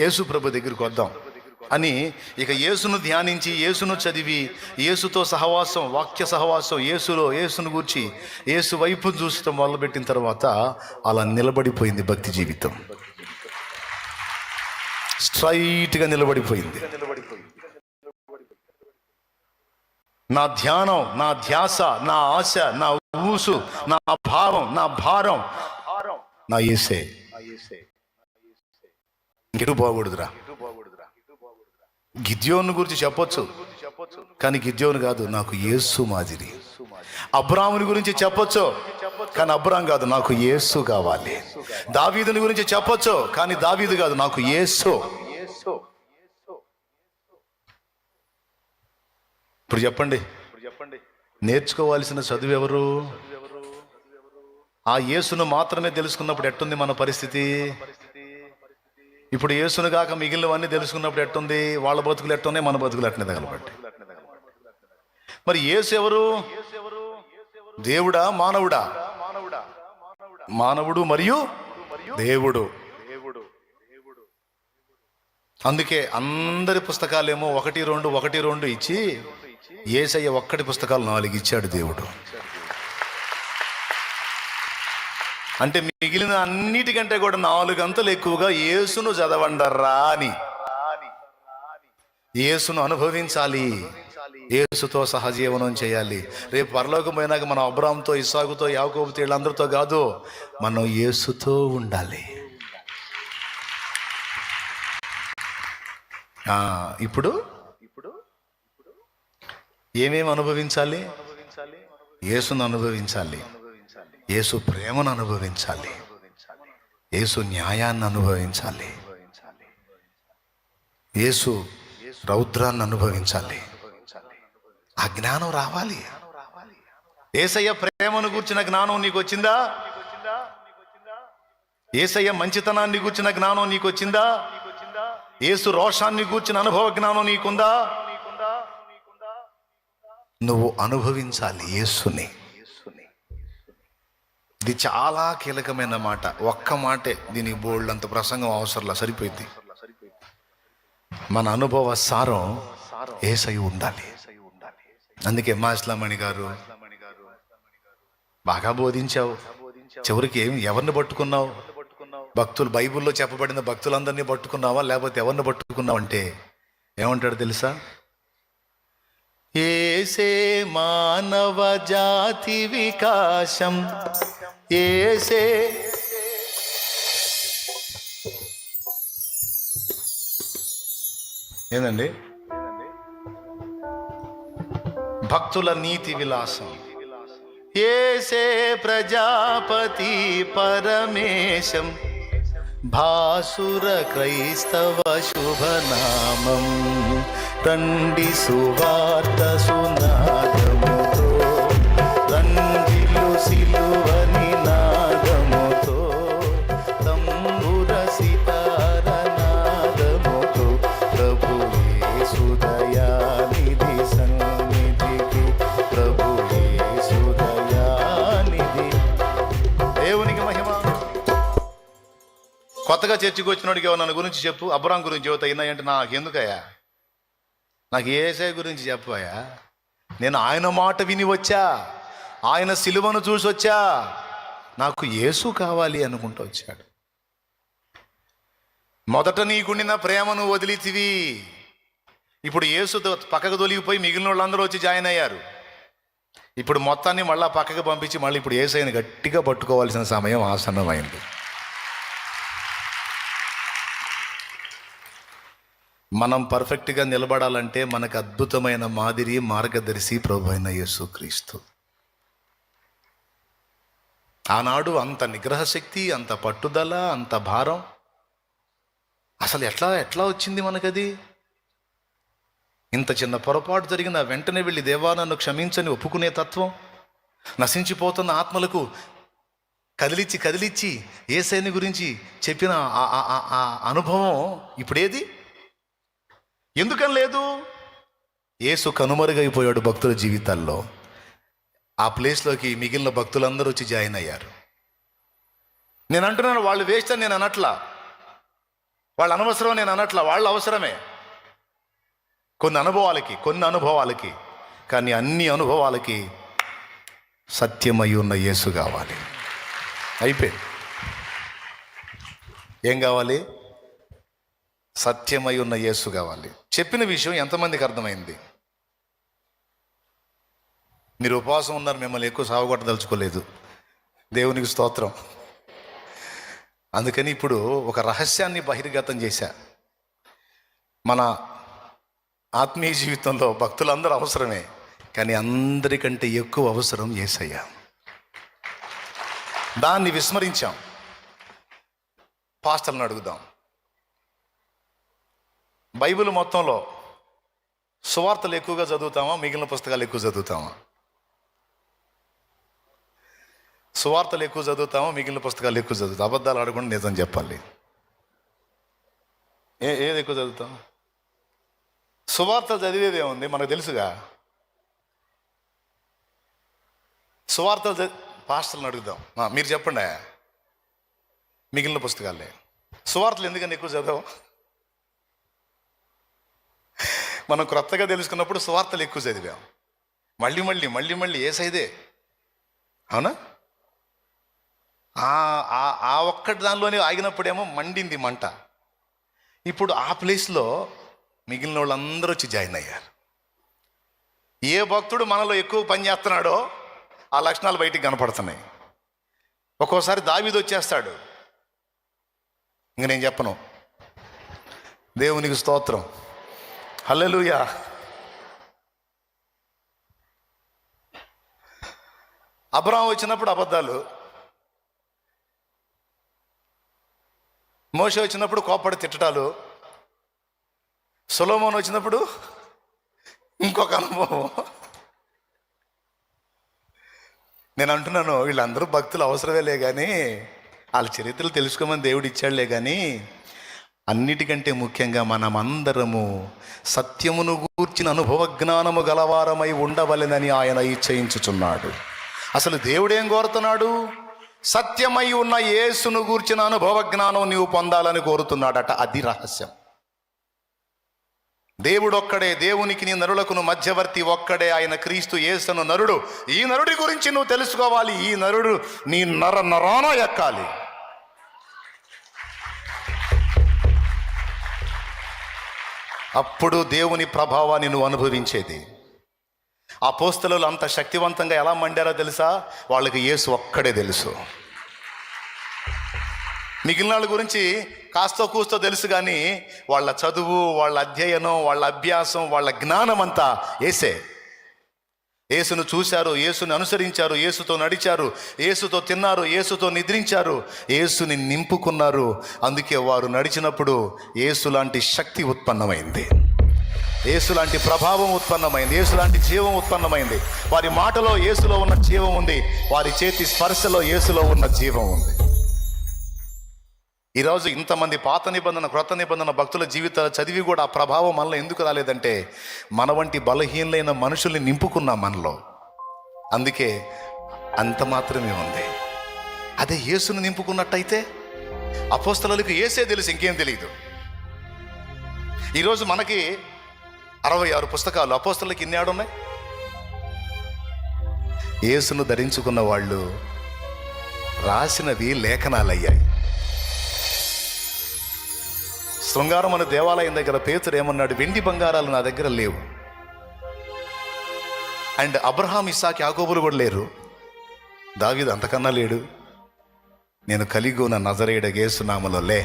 A: యేసు ప్రభు దగ్గరికి వద్దాం అని ఇక యేసును ధ్యానించి, యేసును చదివి, యేసుతో సహవాసం, వాక్య సహవాసం, యేసును గూర్చి యేసు వైపు చూస్తూ మొదలుపెట్టిన తర్వాత అలా నిలబడిపోయింది భక్తి జీవితం. స్ట్రైట్గా నిలబడిపోయింది. నా ధ్యానం, నా ధ్యాస, నా ఆశ, నా ఊసు, నా భావం, నా భారం నా యేసే. ఇంకెటు పోకూడదురా. గిద్యోను గురించి చెప్పొచ్చు, కానీ గిద్యోను కాదు, నాకు యేసు మాదిరి. అబ్రాముని గురించి చెప్పొచ్చు, కానీ అబ్రాం కాదు, నాకు యేసు కావాలి. దావీదుని గురించి చెప్పొచ్చు, కానీ దావీదు కాదు, నాకు యేసు. ఇప్పుడు చెప్పండి, నేర్చుకోవాల్సిన చదువు ఎవరు? ఆ యేసును మాత్రమే తెలుసుకున్నప్పుడు ఎట్టుంది మన పరిస్థితి? ఇప్పుడు యేసును కాక మిగిలినవన్నీ తెలుసుకున్నప్పుడు ఎట్టుంది? వాళ్ళ బతుకులు ఎట్టున్నాయి, మన బతుకులు ఎట్టనే తగలబట్టి. మరి యేసు ఎవరు? దేవుడా మానవుడా? మానవుడు మరియు దేవుడు. అందుకే అందరి పుస్తకాలేమో 1-2 ఇచ్చి యేసయ్య ఒక్కటి పుస్తకాలు 4 ఇచ్చాడు దేవుడు. అంటే మిగిలిన అన్నిటికంటే కూడా 4 అంతలు ఎక్కువగా యేసును చదవండర్రా అని. యేసును అనుభవించాలి, యేసుతో సహజీవనం చేయాలి. రేపు పరలోకం పోయినాక మనం అబ్రాహాముతో, ఇస్సాకుతో, యాకోబుతో వీళ్ళందరితో కాదు, మనం యేసుతో ఉండాలి. ఇప్పుడు ఏమేమి అనుభవించాలి? యేసును అనుభవించాలి, యేసు ప్రేమను అనుభవించాలి, యేసు న్యాయాన్ని అనుభవించాలి, యేసు రౌద్రాన్ని అనుభవించాలి. ఆ జ్ఞానం రావాలి. యేసయ్య ప్రేమను గూర్చిన జ్ఞానం నీకు వచ్చిందా? యేసయ్య మంచితనాన్ని గూర్చిన జ్ఞానం నీకు వచ్చిందా? యేసు రోషాన్ని గూర్చిన అనుభవ జ్ఞానం నీకుందా? నువ్వు అనుభవించాలి యేసుని. ఇది చాలా కీలకమైన మాట. ఒక్క మాటే, దీనికి బోల్డ్ అంత ప్రసంగం అవసరంలా, సరిపోయింది. మన అనుభవ సారం యేసయ్య ఉండాలి. అందుకే మాస్లామణి గారు బాగా బోధించావు. చివరికి ఎవరిని పట్టుకున్నావు? భక్తులు, బైబిల్లో చెప్పబడిన భక్తులందరినీ పట్టుకున్నావా, లేకపోతే ఎవరిని పట్టుకున్నావు అంటే ఏమంటాడు తెలుసా? యేసే మానవ జాతి వికాసం, యేసే ఏందండి భక్తుల నీతి విలాసం, యేసే ప్రజాపతి పరమేశం, భాసుర క్రైస్తవ శుభనామం, రండి సువార్త సునాదముతో, రంజిలు సిలువని నాదముతో, తంబుర సితార నాదముతో, ప్రభు యేసు దయానిధి సన్నిధికి, ప్రభు యేసు దయానిధి. దేవునికి మహిమ. కొత్తగా చర్చికి వచ్చినోడికి నన్ను గురించి చెప్పు, అబ్రాం గురించి చెబుతా అంటే నాకు ఎందుకయ్యా, నాకు యేసయ్య గురించి చెప్పాయా, నేను ఆయన మాట విని వచ్చా, ఆయన సిలువను చూసి వచ్చా, నాకు యేసు కావాలి అనుకుంటూ వచ్చాడు. మొదట నీకుండిన ప్రేమను వదిలితివి, ఇప్పుడు యేసుతో పక్కకు తొలిగిపోయి మిగిలిన వాళ్ళందరూ వచ్చి జాయిన్ అయ్యారు. ఇప్పుడు మొత్తాన్ని మళ్ళీ పక్కకు పంపించి మళ్ళీ ఇప్పుడు యేసయ్యని గట్టిగా పట్టుకోవాల్సిన సమయం ఆసన్నమైంది. మనం పర్ఫెక్ట్గా నిలబడాలంటే మనకు అద్భుతమైన మాదిరి, మార్గదర్శి ప్రభు అయిన యేసుక్రీస్తు. ఆనాడు అంత నిగ్రహ శక్తి, అంత పట్టుదల, అంత భారం, అసలు ఎట్లా వచ్చింది మనకది? ఇంత చిన్న పొరపాటు జరిగిన వెంటనే వెళ్ళి దేవా నన్ను క్షమించని ఒప్పుకునే తత్వం, నశించిపోతున్న ఆత్మలకు కదిలిచ్చి యేసయ్యని గురించి చెప్పిన ఆ అనుభవం ఇప్పుడేది? ఎందుకని లేదు? యేసు కనుమరుగైపోయాడు భక్తుల జీవితాల్లో. ఆ ప్లేస్లోకి మిగిలిన భక్తులందరూ వచ్చి జాయిన్ అయ్యారు. నేను అంటున్నాను, వాళ్ళు వేస్ట్ అని నేను అనట్లా, వాళ్ళు అనవసరం నేను అనట్లా, వాళ్ళు అవసరమే కొన్ని అనుభవాలకి. కానీ అన్ని అనుభవాలకి సత్యమై ఉన్న యేసు కావాలి. అయిపోయింది. ఏం కావాలి? సత్యమై ఉన్న యేసు కావాలి. చెప్పిన విషయం ఎంతమందికి అర్థమైంది? మీరు ఉపవాసం ఉన్నారు, మిమ్మల్ని ఎక్కువ సాగుగొట్టదలుచుకోలేదు, దేవునికి స్తోత్రం. అందుకని ఇప్పుడు ఒక రహస్యాన్ని బహిర్గతం చేశా. మన ఆత్మీయ జీవితంలో భక్తులందరూ అవసరమే, కానీ అందరికంటే ఎక్కువ అవసరం యేసయ్య. దాన్ని విస్మరించాం. పాస్టర్లను అడుగుదాం. బైబిల్ మొత్తంలో సువార్తలు ఎక్కువగా చదువుతామా, మిగిలిన పుస్తకాలు ఎక్కువ చదువుతామా? సువార్తలు ఎక్కువ చదువుతామా, మిగిలిన పుస్తకాలు ఎక్కువ చదువుతాం? అబద్ధాలు ఆడకుండా నిజం చెప్పాలి. ఏది ఎక్కువ చదువుతాం? సువార్తలు చదివేది ఏముంది మనకు తెలుసుగా. సువార్తలు పాస్టర్లను అడుగుదాం, మీరు చెప్పండి. మిగిలిన పుస్తకాలే సువార్తలు ఎందుకని ఎక్కువ చదవం? మనం క్రొత్తగా తెలుసుకున్నప్పుడు సువార్తలు ఎక్కువ చదివాం. మళ్ళీ మళ్ళీ మళ్ళీ మళ్ళీ ఏసైదే, అవునా? ఆ ఒక్కటి దానిలోనే ఆగినప్పుడేమో మండింది మంట. ఇప్పుడు ఆ ప్లేస్లో మిగిలిన వాళ్ళందరూ వచ్చి జాయిన్ అయ్యారు. ఏ భక్తుడు మనలో ఎక్కువ పని చేస్తున్నాడో ఆ లక్షణాలు బయటికి కనపడుతున్నాయి. ఒక్కోసారి దావీదు వచ్చేస్తాడు, ఇంక నేను చెప్పను. దేవునికి స్తోత్రం, హల్లెలూయా. అబ్రహాం వచ్చినప్పుడు అబద్ధాలు, మోషే వచ్చినప్పుడు కోప్పడి తిట్టడాలు, సొలొమోను వచ్చినప్పుడు ఇంకొక అనుభవం. నేను అంటున్నాను, వీళ్ళందరూ భక్తులు అవసరమేలే కానీ వాళ్ళ చరిత్రలు తెలుసుకోమని దేవుడు ఇచ్చాడులే కానీ అన్నిటికంటే ముఖ్యంగా మనమందరము సత్యమును గూర్చిన అనుభవ జ్ఞానము గలవారమై ఉండవలెనని ఆయన ఇచ్చయించుచున్నాడు. అసలు దేవుడేం కోరుతున్నాడు? సత్యమై ఉన్న యేసును గూర్చిన అనుభవ జ్ఞానం నీవు పొందాలని కోరుతున్నాడట. అది రహస్యం. దేవుడొక్కడే, దేవునికి నీ నరులకును మధ్యవర్తి ఒక్కడే, ఆయన క్రీస్తు యేసును నరుడు. ఈ నరుడి గురించి నువ్వు తెలుసుకోవాలి. ఈ నరుడు నీ నరాన ఎక్కాలి. అప్పుడు దేవుని ప్రభావాన్ని నువ్వు అనుభవించేది. అపోస్తలులు అంత శక్తివంతంగా ఎలా మండారో తెలుసా? వాళ్ళకి యేసు ఒక్కడే తెలుసు. మిగిలిన వాళ్ళ గురించి కాస్తో కూస్తో తెలుసు, కానీ వాళ్ళ చదువు, వాళ్ళ అధ్యయనం, వాళ్ళ అభ్యాసం, వాళ్ళ జ్ఞానం అంతా యేసే. యేసును చూశారు, యేసుని అనుసరించారు, యేసుతో నడిచారు, యేసుతో తిన్నారు, యేసుతో నిద్రించారు, యేసుని నింపుకున్నారు. అందుకే వారు నడిచినప్పుడు యేసు లాంటి శక్తి ఉత్పన్నమైంది, యేసు లాంటి ప్రభావం ఉత్పన్నమైంది, యేసు లాంటి జీవం ఉత్పన్నమైంది. వారి మాటలో యేసులో ఉన్న జీవం ఉంది, వారి చేతి స్పర్శలో యేసులో ఉన్న జీవం ఉంది. ఈరోజు ఇంతమంది పాత నిబంధన, క్రొత్త నిబంధన భక్తుల జీవితాలు చదివి కూడా ఆ ప్రభావం మనలో ఎందుకు రాలేదంటే మన వంటి బలహీనలైన మనుషుల్ని నింపుకున్నాం మనలో. అందుకే అంత మాత్రమే ఉంది. అదే యేసును నింపుకున్నట్టయితే అపోస్తలులకు యేసే తెలుసు, ఇంకేం తెలియదు. ఈరోజు మనకి 66 పుస్తకాలు, అపోస్తలులకు ఇన్ని ఆడున్నాయి. యేసును ధరించుకున్న వాళ్ళు రాసినవి లేఖనాలు అయ్యాయి. శృంగారం అనే దేవాలయం దగ్గర పేతురు ఏమన్నాడు? వెండి బంగారాలు నా దగ్గర లేవు. అండ్ అబ్రహాం, ఇస్సాకు, యాకోబులు కూడా లేరు. దావీదు అంతకన్నా లేడు. నేను కలిగి ఉన్న నజరేయుడ యేసు నామములో లే.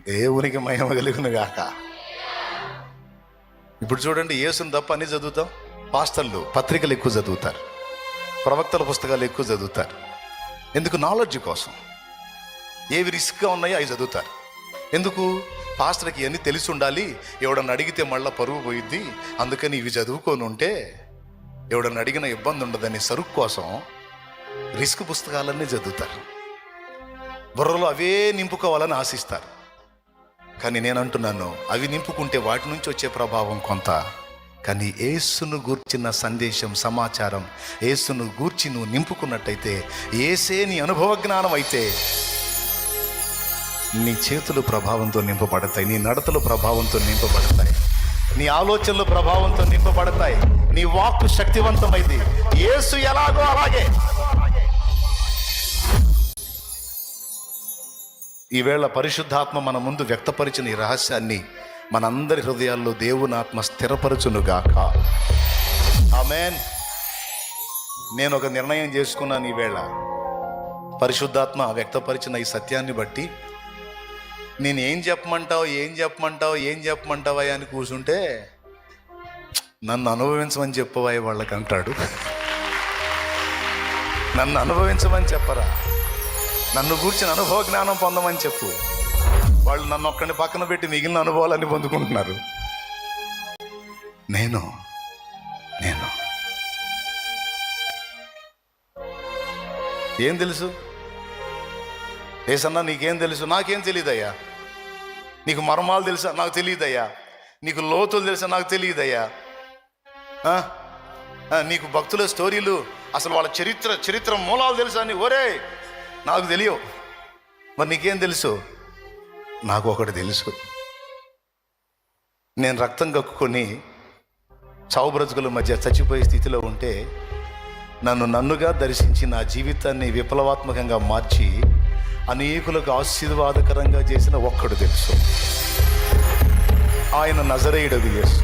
A: దేవునికి మహిమ కలుగును గాక. ఇప్పుడు చూడండి, యేసుని తప్ప అన్ని చదువుతాం. పాస్టర్లు పత్రికలు ఎక్కువ చదువుతారు, ప్రవక్తల పుస్తకాలు ఎక్కువ చదువుతారు. ఎందుకు? నాలెడ్జ్ కోసం. ఏవి రిస్క్గా ఉన్నాయో అవి చదువుతారు. ఎందుకు? పాస్టర్కి ఇవన్నీ తెలిసి ఉండాలి, ఎవడన్నా అడిగితే మళ్ళీ పరువు పోయిద్ది, అందుకని ఇవి చదువుకొని ఉంటే ఎవడన్నా అడిగిన ఇబ్బంది ఉండదని సరుకు కోసం రిస్క్ పుస్తకాలన్నీ చదువుతారు. బుర్రలో అవే నింపుకోవాలని ఆశిస్తారు. కానీ నేను అంటున్నాను, అవి నింపుకుంటే వాటి నుంచి వచ్చే ప్రభావం కొంత, కానీ యేసును గూర్చిన సందేశం, సమాచారం, యేసును గూర్చి నువ్వు నింపుకున్నట్టయితే, యేసే నీ అనుభవ జ్ఞానం అయితే నీ చేతులు ప్రభావంతో నింపబడతాయి, నీ నడతలు ప్రభావంతో నింపబడతాయి, నీ ఆలోచనలు ప్రభావంతో నింపబడతాయి, నీ వాక్కు శక్తివంతమైంది. యేసు ఎలాగో అలాగే. ఈవేళ పరిశుద్ధాత్మ మన ముందు వ్యక్తపరిచిన ఈ రహస్యాన్ని మనందరి హృదయాల్లో దేవుని ఆత్మ స్థిరపరచునుగాక. ఆమేన్. నేను ఒక నిర్ణయం చేసుకున్నాను ఈవేళ. పరిశుద్ధాత్మ వ్యక్తపరిచిన ఈ సత్యాన్ని బట్టి నేను ఏం చెప్పమంటావా అని కూర్చుంటే నన్ను అనుభవించమని చెప్పవా వాళ్ళకి అంటాడు. నన్ను అనుభవించమని చెప్పరా, నన్ను కూర్చిన అనుభవ జ్ఞానం పొందమని చెప్పు. వాళ్ళు నన్ను ఒక్కడిని పక్కన పెట్టి మిగిలిన అనుభవాలన్నీ పొందుకుంటున్నారు. నేను ఏం తెలుసు? ఏసన్నా నీకేం తెలుసు? నాకేం తెలియదయ్యా. నీకు మర్మాలు తెలుసా? నాకు తెలియదయ్యా. నీకు లోతులు తెలుసా? నాకు తెలియదయ్యా. నీకు భక్తుల స్టోరీలు, అసలు వాళ్ళ చరిత్ర మూలాలు తెలుసా అని? ఒరే, నాకు తెలియవు. మరి నీకేం తెలుసు? నాకు ఒకటి తెలుసు. నేను రక్తం కక్కుకొని చావు బ్రతుకుల మధ్య చచ్చిపోయే స్థితిలో ఉంటే నన్నుగా దర్శించి నా జీవితాన్ని విప్లవాత్మకంగా మార్చి అనేకులకు ఆశీర్వాదకరంగా చేసిన ఒక్కడు తెలుసు. ఆయన నజరేయుడగు యేసు.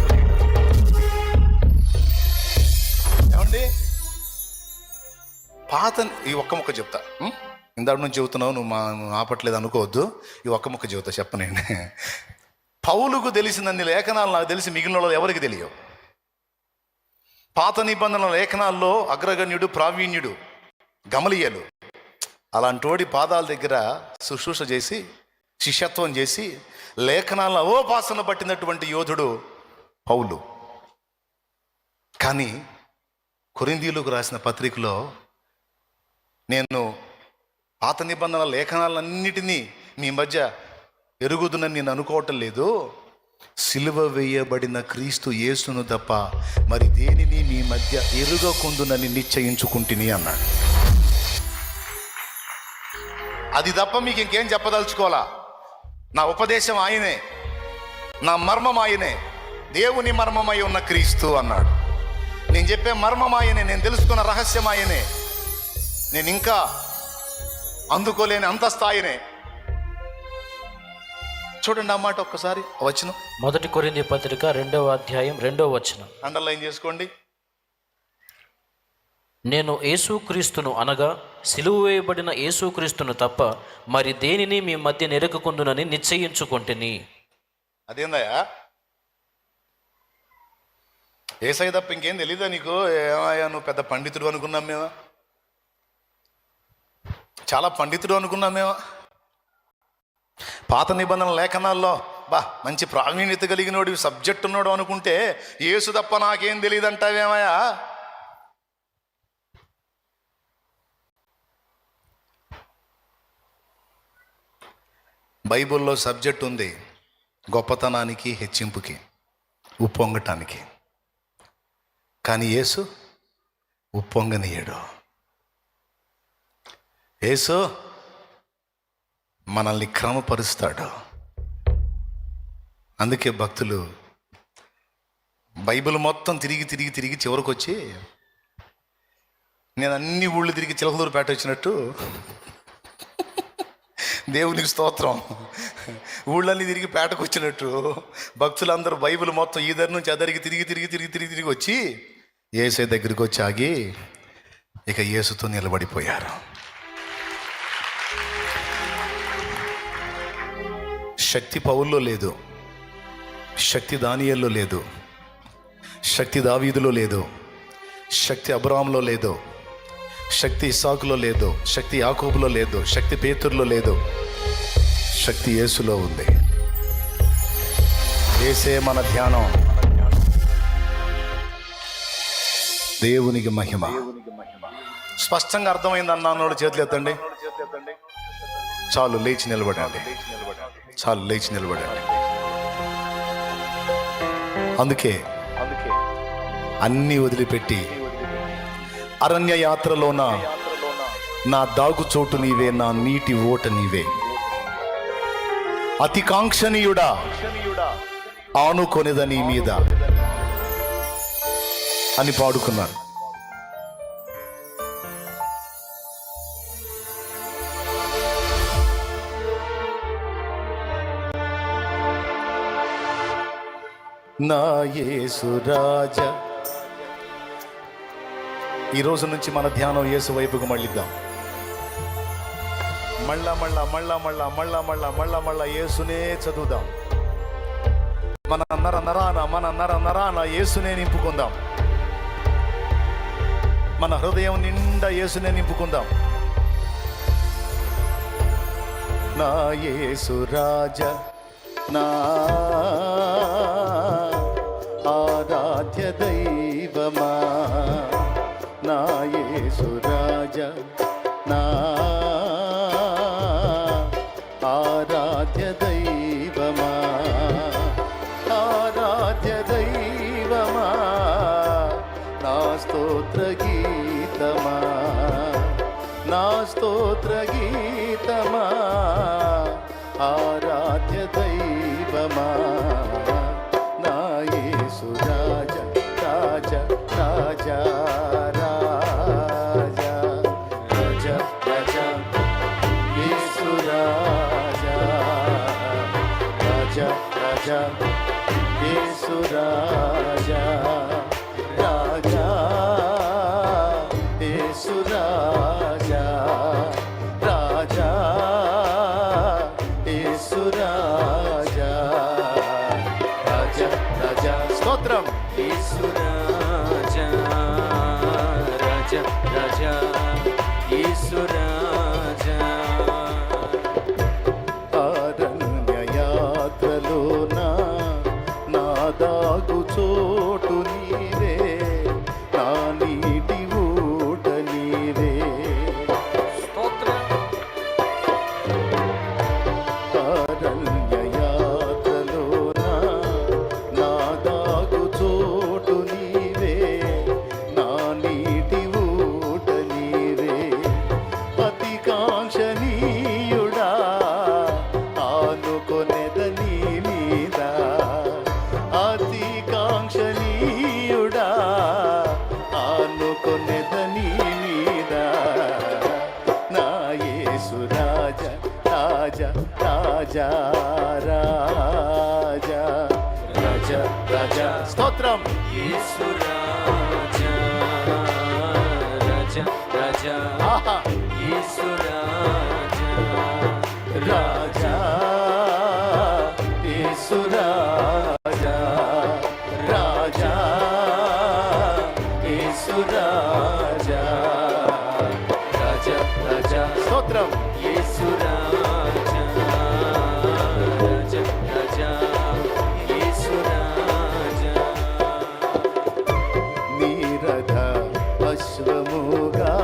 A: ఏమండి, ఈ ఒక్క ముక్క చెప్తా. ఇందాటి నుంచి చెబుతున్నావు, నువ్వు ఆపట్లేదు అనుకోవద్దు. ఈ ఒక్క ముక్క చెబుతా, చెప్పనండి. పౌలుకు తెలిసినన్ని లేఖనాలు నాకు తెలిసి మిగిలిన వాళ్ళు ఎవరికి తెలియవు. పాత నిబంధనల లేఖనాల్లో అగ్రగణ్యుడు, ప్రావీణ్యుడు గమలీయేలు అలాంటోడి పాదాల దగ్గర శుశ్రూష చేసి శిష్యత్వం చేసి లేఖనాల అవోపాసన పట్టినటువంటి యోధుడు పౌలు. కానీ కొరింథీయులకు రాసిన పత్రికలో, నేను పాత నిబంధనల లేఖనాలన్నిటినీ మీ మధ్య ఎరుగుదునని నేను అనుకోవటం లేదు, సిలువ వేయబడిన క్రీస్తు యేసును తప్ప మరి దేనిని మీ మధ్య ఎరుగకుందునని నిశ్చయించుకుంటుని అన్నాడు. అది తప్ప మీకు ఇంకేం చెప్పదలుచుకోవాలా? నా ఉపదేశం ఆయనే, నా మర్మం ఆయనే, దేవుని మర్మమై ఉన్న క్రీస్తు అన్నాడు. నేను చెప్పే మర్మం ఆయనే, నేను తెలుసుకున్న రహస్యం ఆయనే, నేను ఇంకా అందుకోలేని అంతస్థాయినే. చూడండి ఆ మాట ఒక్కసారి, వచనం
B: 1 కొరింథీ పత్రిక 2వ అధ్యాయం 2వ వచనం.
A: అండర్లైన్ చేసుకోండి.
B: నేను యేసుక్రీస్తును అనగా సిలువ వేయబడిన యేసుక్రీస్తును తప్ప మరి దేనిని మీ మధ్య నెరకకుందునని నిశ్చయించుకొంటిని.
A: అదేందయ్యా? యేసయ్య తప్ప ఇంకేం తెలీదా నీకు? ఏమయ్యా నువ్వు పెద్ద పండితుడు అనుకున్నాం మేమా? చాలా పండితుడు అనుకున్నాం మేమా? పాత నిబంధనల లేఖనాల్లో మంచి ప్రావీణ్యత కలిగినోడు, సబ్జెక్ట్ ఉన్నాడు అనుకుంటే యేసు తప్ప నాకేం తెలియదు అంటావేమయ్యా? బైబిల్లో సబ్జెక్ట్ ఉంది గొప్పతనానికి, హెచ్చింపుకి, ఉప్పొంగటానికి. కానీ యేసు ఉప్పొంగనీయడు. యేసు మనల్ని క్రమపరుస్తాడు. అందుకే భక్తులు బైబిల్ మొత్తం తిరిగి చివరికి వచ్చి, నేను అన్ని ఊళ్ళు తిరిగి చిలకలూరుపేట వచ్చినట్టు, దేవునికి స్తోత్రం, ఊళ్ళన్నీ తిరిగి పేటకు వచ్చినట్టు భక్తులందరూ బైబిల్ మొత్తం ఈ దగ్గర నుంచి అదరికి తిరిగి వచ్చి యేసే దగ్గరికి వచ్చి ఆగి ఇక యేసుతో నిలబడిపోయారు. శక్తి పౌల్లో లేదు, శక్తి దానియేల్లో లేదు, శక్తి దావీదులో లేదు, శక్తి అబ్రాహాములో లేదు, శక్తి ఇస్సాకులో లేదు, శక్తి యాకోబులో లేదు, శక్తి పేతురులో లేదు, శక్తి యేసులో ఉంది. యేసే మన ధ్యానం. దేవునికి మహిమ. స్పష్టంగా అర్థమైంది అన్నాడు చేతులు ఎత్తండి. చాలు, లేచి నిలబడండి. చాలు, లేచి నిలబడండి. అందుకే అన్నీ వదిలిపెట్టి అరణ్య యాత్రలోన నా దాగు చోటు నీవే, నా నీటి ఓట నీవే, అతి కాంక్షణీయుడా ఆనుకొనిద నీ మీద అని పాడుకున్నాను. నా యేసు రాజా. ఈ రోజు నుంచి మన ధ్యానం యేసు వైపుకు మళ్ళిద్దాం. మళ్ళా యేసునే చదువుదాం. మన నరాన యేసునే నింపుకుందాం. మన హృదయం నిండా యేసునే నింపుకుందాం. నా యేసు రాజా, నా ఆరాధ్య దైవమా, నా యేసు రాజా, నా ఆరాధ్య దైవమా, ఆరాధ్య స్తోత్ర గీతమా, నా స్తోత్ర గీతమా, ఆరాధ్య దైవమా, నా యేసు రాజా రాజా రాజా రాజా రాజా రాజా యేసు రాజా రాజా రాజా యేసు రాజా రాజా యేసు రాజా రాజా యేసు రాజా రాజా రాజా స్తోత్రం
C: యేసు రాజా రాజా రాజా యేసు రాజా.
A: అరణ్య యాత్రలోన నా దాగు చోటు నీవే, నా నీటి ఊట నీవే. అరణ్య యాత్రలోన నా దాగు చోటు నీవే, నా నీటి ఊట నీవే. అతి కాంక్షణీయుడా ఆనుకొనెదని మీద, అతి కాంక్షణీయుడా ఆనుకొనెదని మీద, నా యేసు రాజా రాజా రాజా రాజా రాజా రాజా స్తోత్రం
C: యేసు రాజా రాజా రాజా
A: ఆహా
C: యేసు రాజా
A: రాజా యేసు రాజా రాజా యేసు రాజా రాజా రాజా స్తోత్రం
C: యేసు రాజా రాజా రాజా యేసు రాజా.
A: నీరథ అశ్వముగా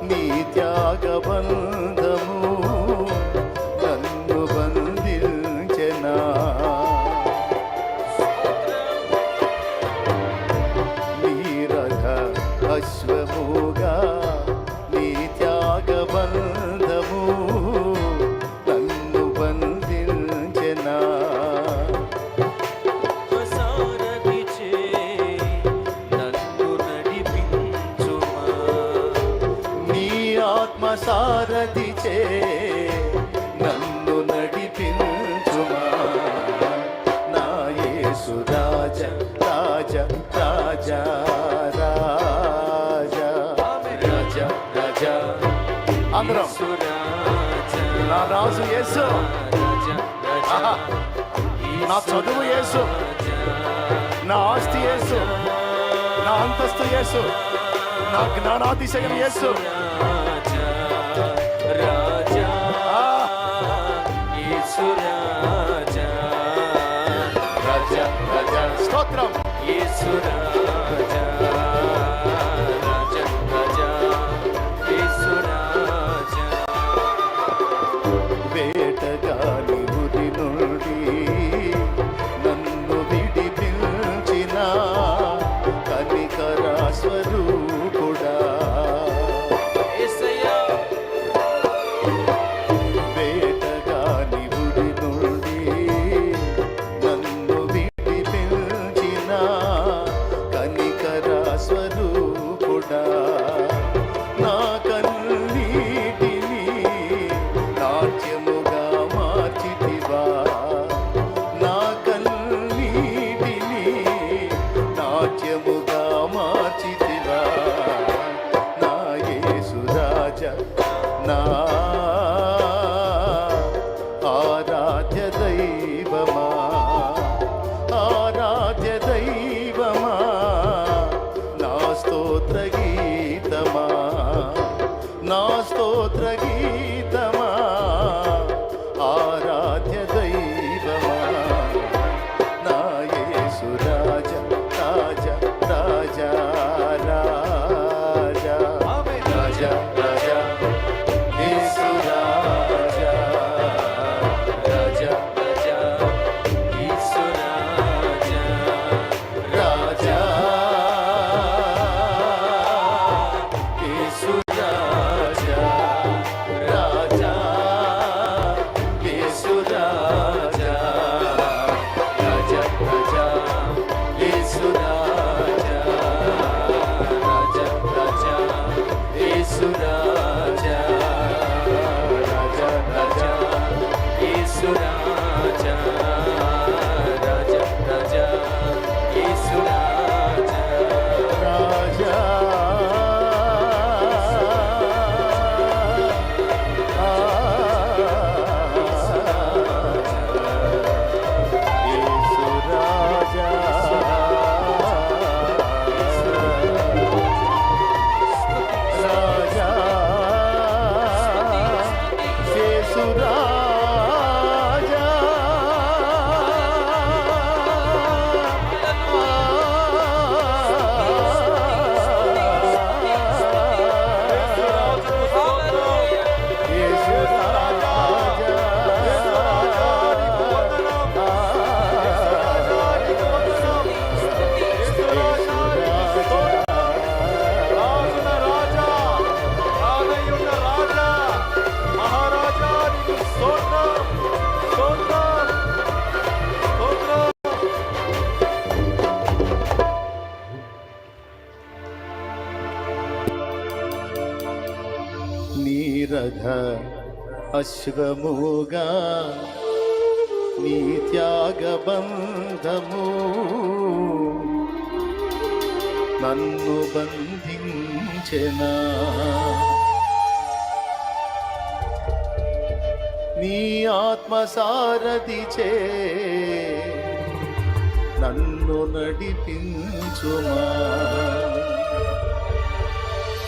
A: నీ త్యాగబంధము నన్ను బంధించెనా. నీరథ అశ్వముగా నీ త్యాగబంధము నన్ను బంధించెనా.
C: సారథిచే నన్ను నడిపించుమా,
A: నీ ఆత్మ సారథిచే నన్ను నడిపించుమా. నా యేసు రాజా రాజా రాజా రాజా రాజా రాజా అందరం
C: యేసు రాజా
A: నా రాజు యేసు,
C: రాజా రాజా
A: ఆహా. నా చదువు యేసు, నా ఆస్తి యేసు, నా అంతస్తు యేసు, నా జ్ఞానాతిశయం యేసు.
C: రాజా రాజా
A: ఆ,
C: యేసు రాజా
A: రాజా రాజా స్తోత్రం
C: యేసు రాజా రాజా రాజా యేసు రాజా.
A: వేటగాని ఉరి నుండి నన్ను విడిపించిన కనికర స్వరూపుడా.
C: యేసయ్యా
A: వేటగాని ఉరి నుండి నన్ను విడిపించిన కనికర స్వరూపుడా. నా కన్నీటిని నాట్యముగా మార్చితివా, నా కన్నీటిని నాట్యముగా మార్చితివా.
D: రథ అశ్వముగా నీ త్యాగబంధము నన్ను బంధించెనా. నీ ఆత్మసారథిచే నన్ను నడిపించుమా.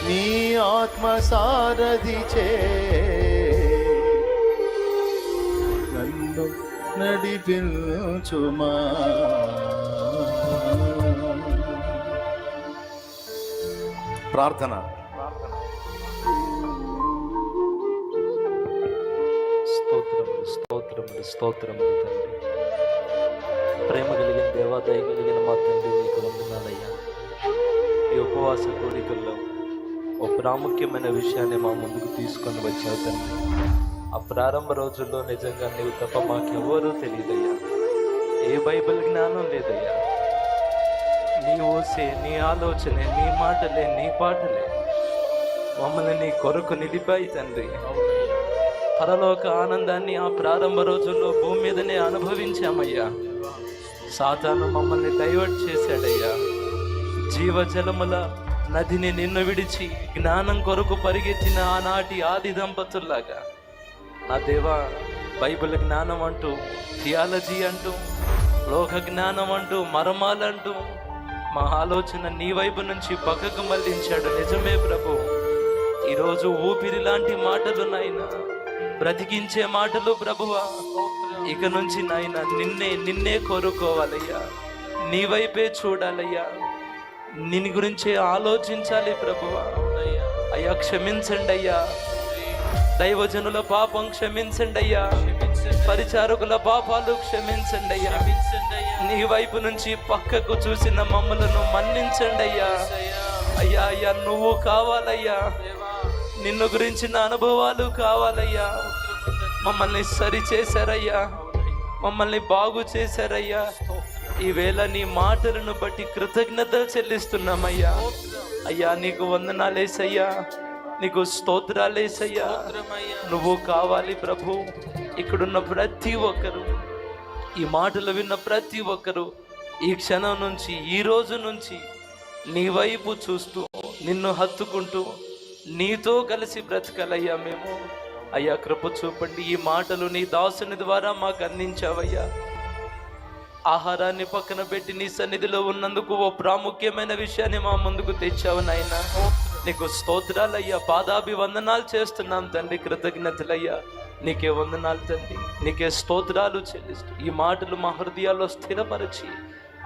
D: నీ ఆత్మసారథిచే నన్ను నడిపించుమా.
A: ప్రార్థన.
C: స్తోత్రములు స్తోత్రములు స్తోత్రములు తండ్రి. ప్రేమ కలిగిన దేవా, దయ కలిగిన మా తండ్రి, నీకు వందనాలయ్యా. ఈ ఉపవాస కోరికల్లో ఓ ప్రాముఖ్యమైన విషయాన్ని మా ముందుకు తీసుకొని వచ్చావు తండ్రి. ఆ ప్రారంభ రోజుల్లో నిజంగా నీవు తప్ప మాకెవరూ తెలియదయ్యా. ఏ బైబిల్ జ్ఞానం లేదయ్యా. నీ ఊసే, నీ ఆలోచనే, నీ మాటలే, నీ పాటలే మమ్మల్ని నీ కొరకు నిలిపాయి తండ్రి. పరలోక ఆనందాన్ని ఆ ప్రారంభ రోజుల్లో భూమి మీదనే అనుభవించామయ్యా. సాతాను మమ్మల్ని డైవర్ట్ చేశాడయ్యా. జీవజలముల నదిని నిన్ను విడిచి జ్ఞానం కొరకు పరిగెత్తిన ఆనాటి ఆది దంపతుల్లాగా నా దేవా, బైబిల్ జ్ఞానం అంటూ, థియాలజీ అంటూ, లోక జ్ఞానం అంటూ, మర్మాలంటూ మా ఆలోచన నీ వైపు నుంచి పక్కకు మళ్ళించాడు. నిజమే ప్రభు. ఈరోజు ఊపిరి లాంటి మాటలు నాయన, బ్రతికించే మాటలు ప్రభువా. ఇక నుంచి నాయన నిన్నే కోరుకోవాలయ్యా. నీ వైపే చూడాలయ్యా. నిన్ను గురించే ఆలోచించాలి ప్రభువా. అయ్యా క్షమించండి అయ్యా. దైవజనుల పాపం క్షమించండి అయ్యా. పరిచారకుల పాపాలు క్షమించండి అయ్యా. నీ వైపు నుంచి పక్కకు చూసిన మమ్మలను మన్నించండి అయ్యా. అయ్యా అయ్యా, నువ్వు కావాలయ్యా. నిన్ను గురించిన అనుభవాలు కావాలయ్యా. మమ్మల్ని సరి చేశారయ్యా. మమ్మల్ని బాగు చేశారయ్యా. ఈవేళ నీ మాటలను బట్టి కృతజ్ఞతలు చెల్లిస్తున్నామయ్యా. అయ్యా నీకు వందనాలేసయ్యా. నీకు స్తోత్రాలేసయ్యా. నువ్వు కావాలి ప్రభు. ఇక్కడున్న ప్రతి ఒక్కరు, ఈ మాటలు విన్న ప్రతి ఒక్కరు ఈ క్షణం నుంచి, ఈ రోజు నుంచి నీ వైపు చూస్తూ, నిన్ను హత్తుకుంటూ, నీతో కలిసి బ్రతకాలయ్యా మేము. అయ్యా కృప చూపండి. ఈ మాటలు నీ దాసుని ద్వారా మాకు అందించావయ్యా. ఆహారాన్ని పక్కన పెట్టి నీ సన్నిధిలో ఉన్నందుకు ఓ ప్రాముఖ్యమైన విషయాన్ని మా ముందుకు తెచ్చావు నాయనా. నీకు స్తోత్రాలయ్యా. పాదాభివందనాలు చేస్తున్నాం తండ్రి. కృతజ్ఞతలయ్యా. నీకే వందనాలు తండ్రి. నీకే స్తోత్రాలు చెల్లిస్తూ ఈ మాటలు మా హృదయాల్లో స్థిరపరిచి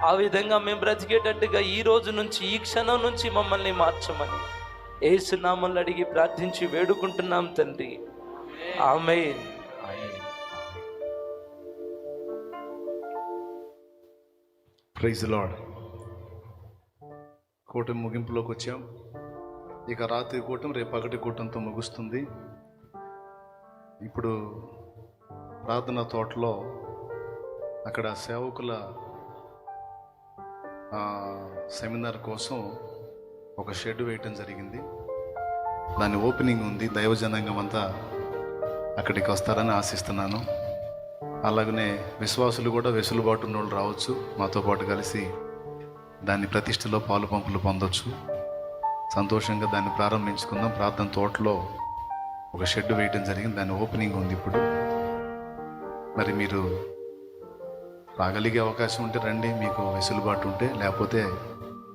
C: ఆ విధంగా మేము బ్రతికేటట్టుగా ఈ రోజు నుంచి, ఈ క్షణం నుంచి మమ్మల్ని మార్చమని యేసు నామములో అడిగి ప్రార్థించి వేడుకుంటున్నాం తండ్రి. ఆమేన్.
A: Praise Lord. కూటమి ముగింపులోకి వచ్చాం. ఇక రాత్రి కూటం రేపు పగటి కూటంతో ముగుస్తుంది. ఇప్పుడు ప్రార్థన తోటలో అక్కడ సేవకుల సెమినార్ కోసం ఒక షెడ్ వేయటం జరిగింది. దాని ఓపెనింగ్ ఉంది. దైవజనాంగం అంతా అక్కడికి వస్తారని ఆశిస్తున్నాను. అలాగనే విశ్వాసులు కూడా వెసులుబాటు ఉన్న వాళ్ళు రావచ్చు. మాతో పాటు కలిసి దాని ప్రతిష్టలో పాలు పంపులు పొందొచ్చు. సంతోషంగా దాన్ని ప్రారంభించుకుందాం. ప్రార్థన తోటలో ఒక షెడ్ వేయటం జరిగింది. దాని ఓపెనింగ్ ఉంది ఇప్పుడు. మరి మీరు రాగలిగే అవకాశం ఉంటే రండి, మీకు వెసులుబాటు ఉంటే. లేకపోతే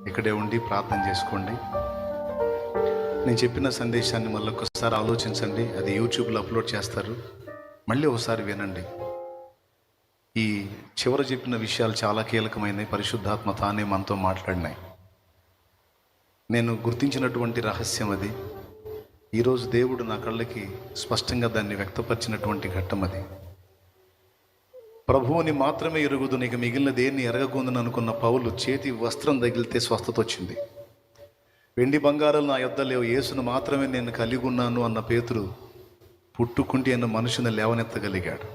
A: ఇక్కడే ఉండి ప్రార్థన చేసుకోండి. నేను చెప్పిన సందేశాన్ని మళ్ళీ ఒకసారి ఆలోచించండి. అది యూట్యూబ్లో అప్లోడ్ చేస్తారు. మళ్ళీ ఒకసారి వినండి. ఈ చివర చెప్పిన విషయాలు చాలా కీలకమైనవి. పరిశుద్ధాత్మ తానే మనతో మాట్లాడినాయి. నేను గుర్తించినటువంటి రహస్యం అది. ఈరోజు దేవుడు నా కళ్ళకి స్పష్టంగా దాన్ని వ్యక్తపరిచినటువంటి ఘట్టం అది. ప్రభువుని మాత్రమే ఎరుగుదు, నీకు మిగిలిన దేన్ని ఎరగకుందని అనుకున్న పౌలు చేతి వస్త్రం తగిలితే స్వస్థత వచ్చింది. వెండి బంగారాలు నా యొద్ద లేవు, యేసును మాత్రమే నేను కలిగి ఉన్నాను అన్న పేతురు పుట్టుకుంటే అన్న మనుషుని లేవనెత్తగలిగాడు.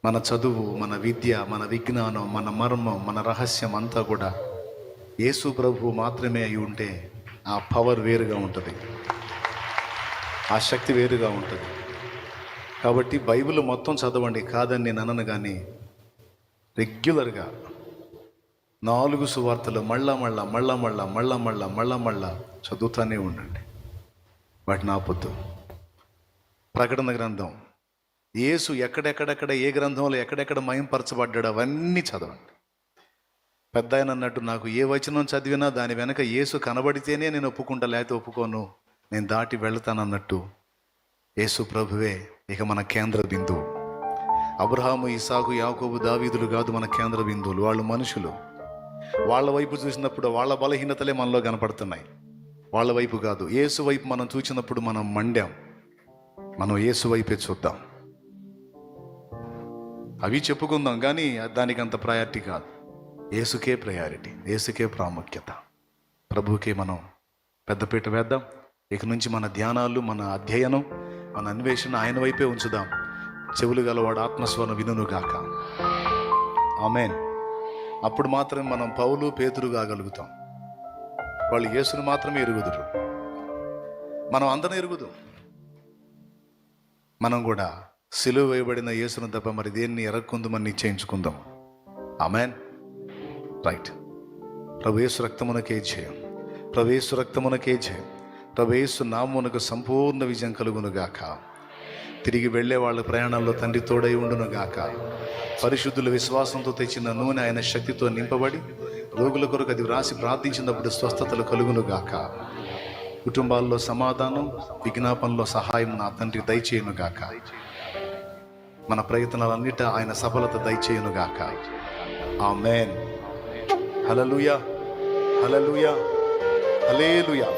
A: మన చదువు, మన విద్య, మన విజ్ఞానం, మన మర్మం, మన రహస్యం అంతా కూడా యేసు ప్రభువు మాత్రమే అయి ఉంటే ఆ పవర్ వేరుగా ఉంటుంది. ఆ శక్తి వేరుగా ఉంటుంది. కాబట్టి బైబిల్ మొత్తం చదవండి కాదని నేను అనను, కానీ రెగ్యులర్గా 4 సువార్తలు మళ్ళా చదువుతూనే ఉండండి. వాటిని ఆపొద్దు. ప్రకటన గ్రంథం, యేసు ఎక్కడెక్కడెక్కడ ఏ గ్రంథంలో ఎక్కడెక్కడ మహింపరచబడ్డాడు అవన్నీ చదవండి. పెద్ద ఆయన అన్నట్టు నాకు ఏ వచనం చదివినా దాని వెనక యేసు కనబడితేనే నేను ఒప్పుకుంటా, లేకపోతే ఒప్పుకోను, నేను దాటి వెళ్తానన్నట్టు యేసు ప్రభువే ఇక మన కేంద్ర బిందువు. అబ్రహాము, ఇసాకు, యాకోబు, దావీదులు కాదు మన కేంద్ర బిందువులు. వాళ్ళు మనుషులు. వాళ్ళ వైపు చూసినప్పుడు వాళ్ళ బలహీనతలే మనలో కనపడుతున్నాయి, వాళ్ళ వైపు కాదు. యేసు వైపు మనం చూసినప్పుడు మనం మండాం. మనం యేసు వైపే చూద్దాం. అవి చెప్పుకుందాం, కానీ దానికి అంత ప్రయారిటీ కాదు. యేసుకే ప్రయారిటీ, యేసుకే ప్రాముఖ్యత. ప్రభువుకే మనం పెద్దపీట వేద్దాం. ఇక నుంచి మన ధ్యానాలు, మన అధ్యయనం, మన అన్వేషణ ఆయన వైపే ఉంచుదాం. చెవులు గలవాడు ఆత్మస్వరం వినుగాక. ఆమేన్. అప్పుడు మాత్రమే మనం పౌలు, పేతురు కాగలుగుతాం. వాళ్ళు యేసును మాత్రమే ఎరుగుదురు, మనం అందరం ఎరుగుదాం. మనం కూడా సిలువ వేయబడిన యేసును తప్ప మరి దేన్ని ఎరక్కుందామని నిశ్చయించుకుందాం. ఆమేన్. రైట్. ప్రభు యేసు రక్తమునకే జయం, ప్రభు యేసు రక్తమునకే జయం, ప్రభు యేసు నామమునకు సంపూర్ణ విజయం కలుగునుగాక. తిరిగి వెళ్ళే వాళ్ళ ప్రయాణంలో తండ్రి తోడై ఉండునుగాక. పరిశుద్ధుల విశ్వాసంతో తెచ్చిన నూనె ఆయన శక్తితో నింపబడి రోగుల కొరకు అది వ్రాసి ప్రార్థించినప్పుడు స్వస్థతలు కలుగునుగాక. కుటుంబాల్లో సమాధానం, విజ్ఞాపనలో సహాయం నా తండ్రి దయచేయునుగాక. మన ప్రయత్నాలన్నిట ఆయన సఫలత దయచేయునుగాక. ఆమేన్. హల్లెలూయా, హల్లెలూయా, హల్లెలూయా.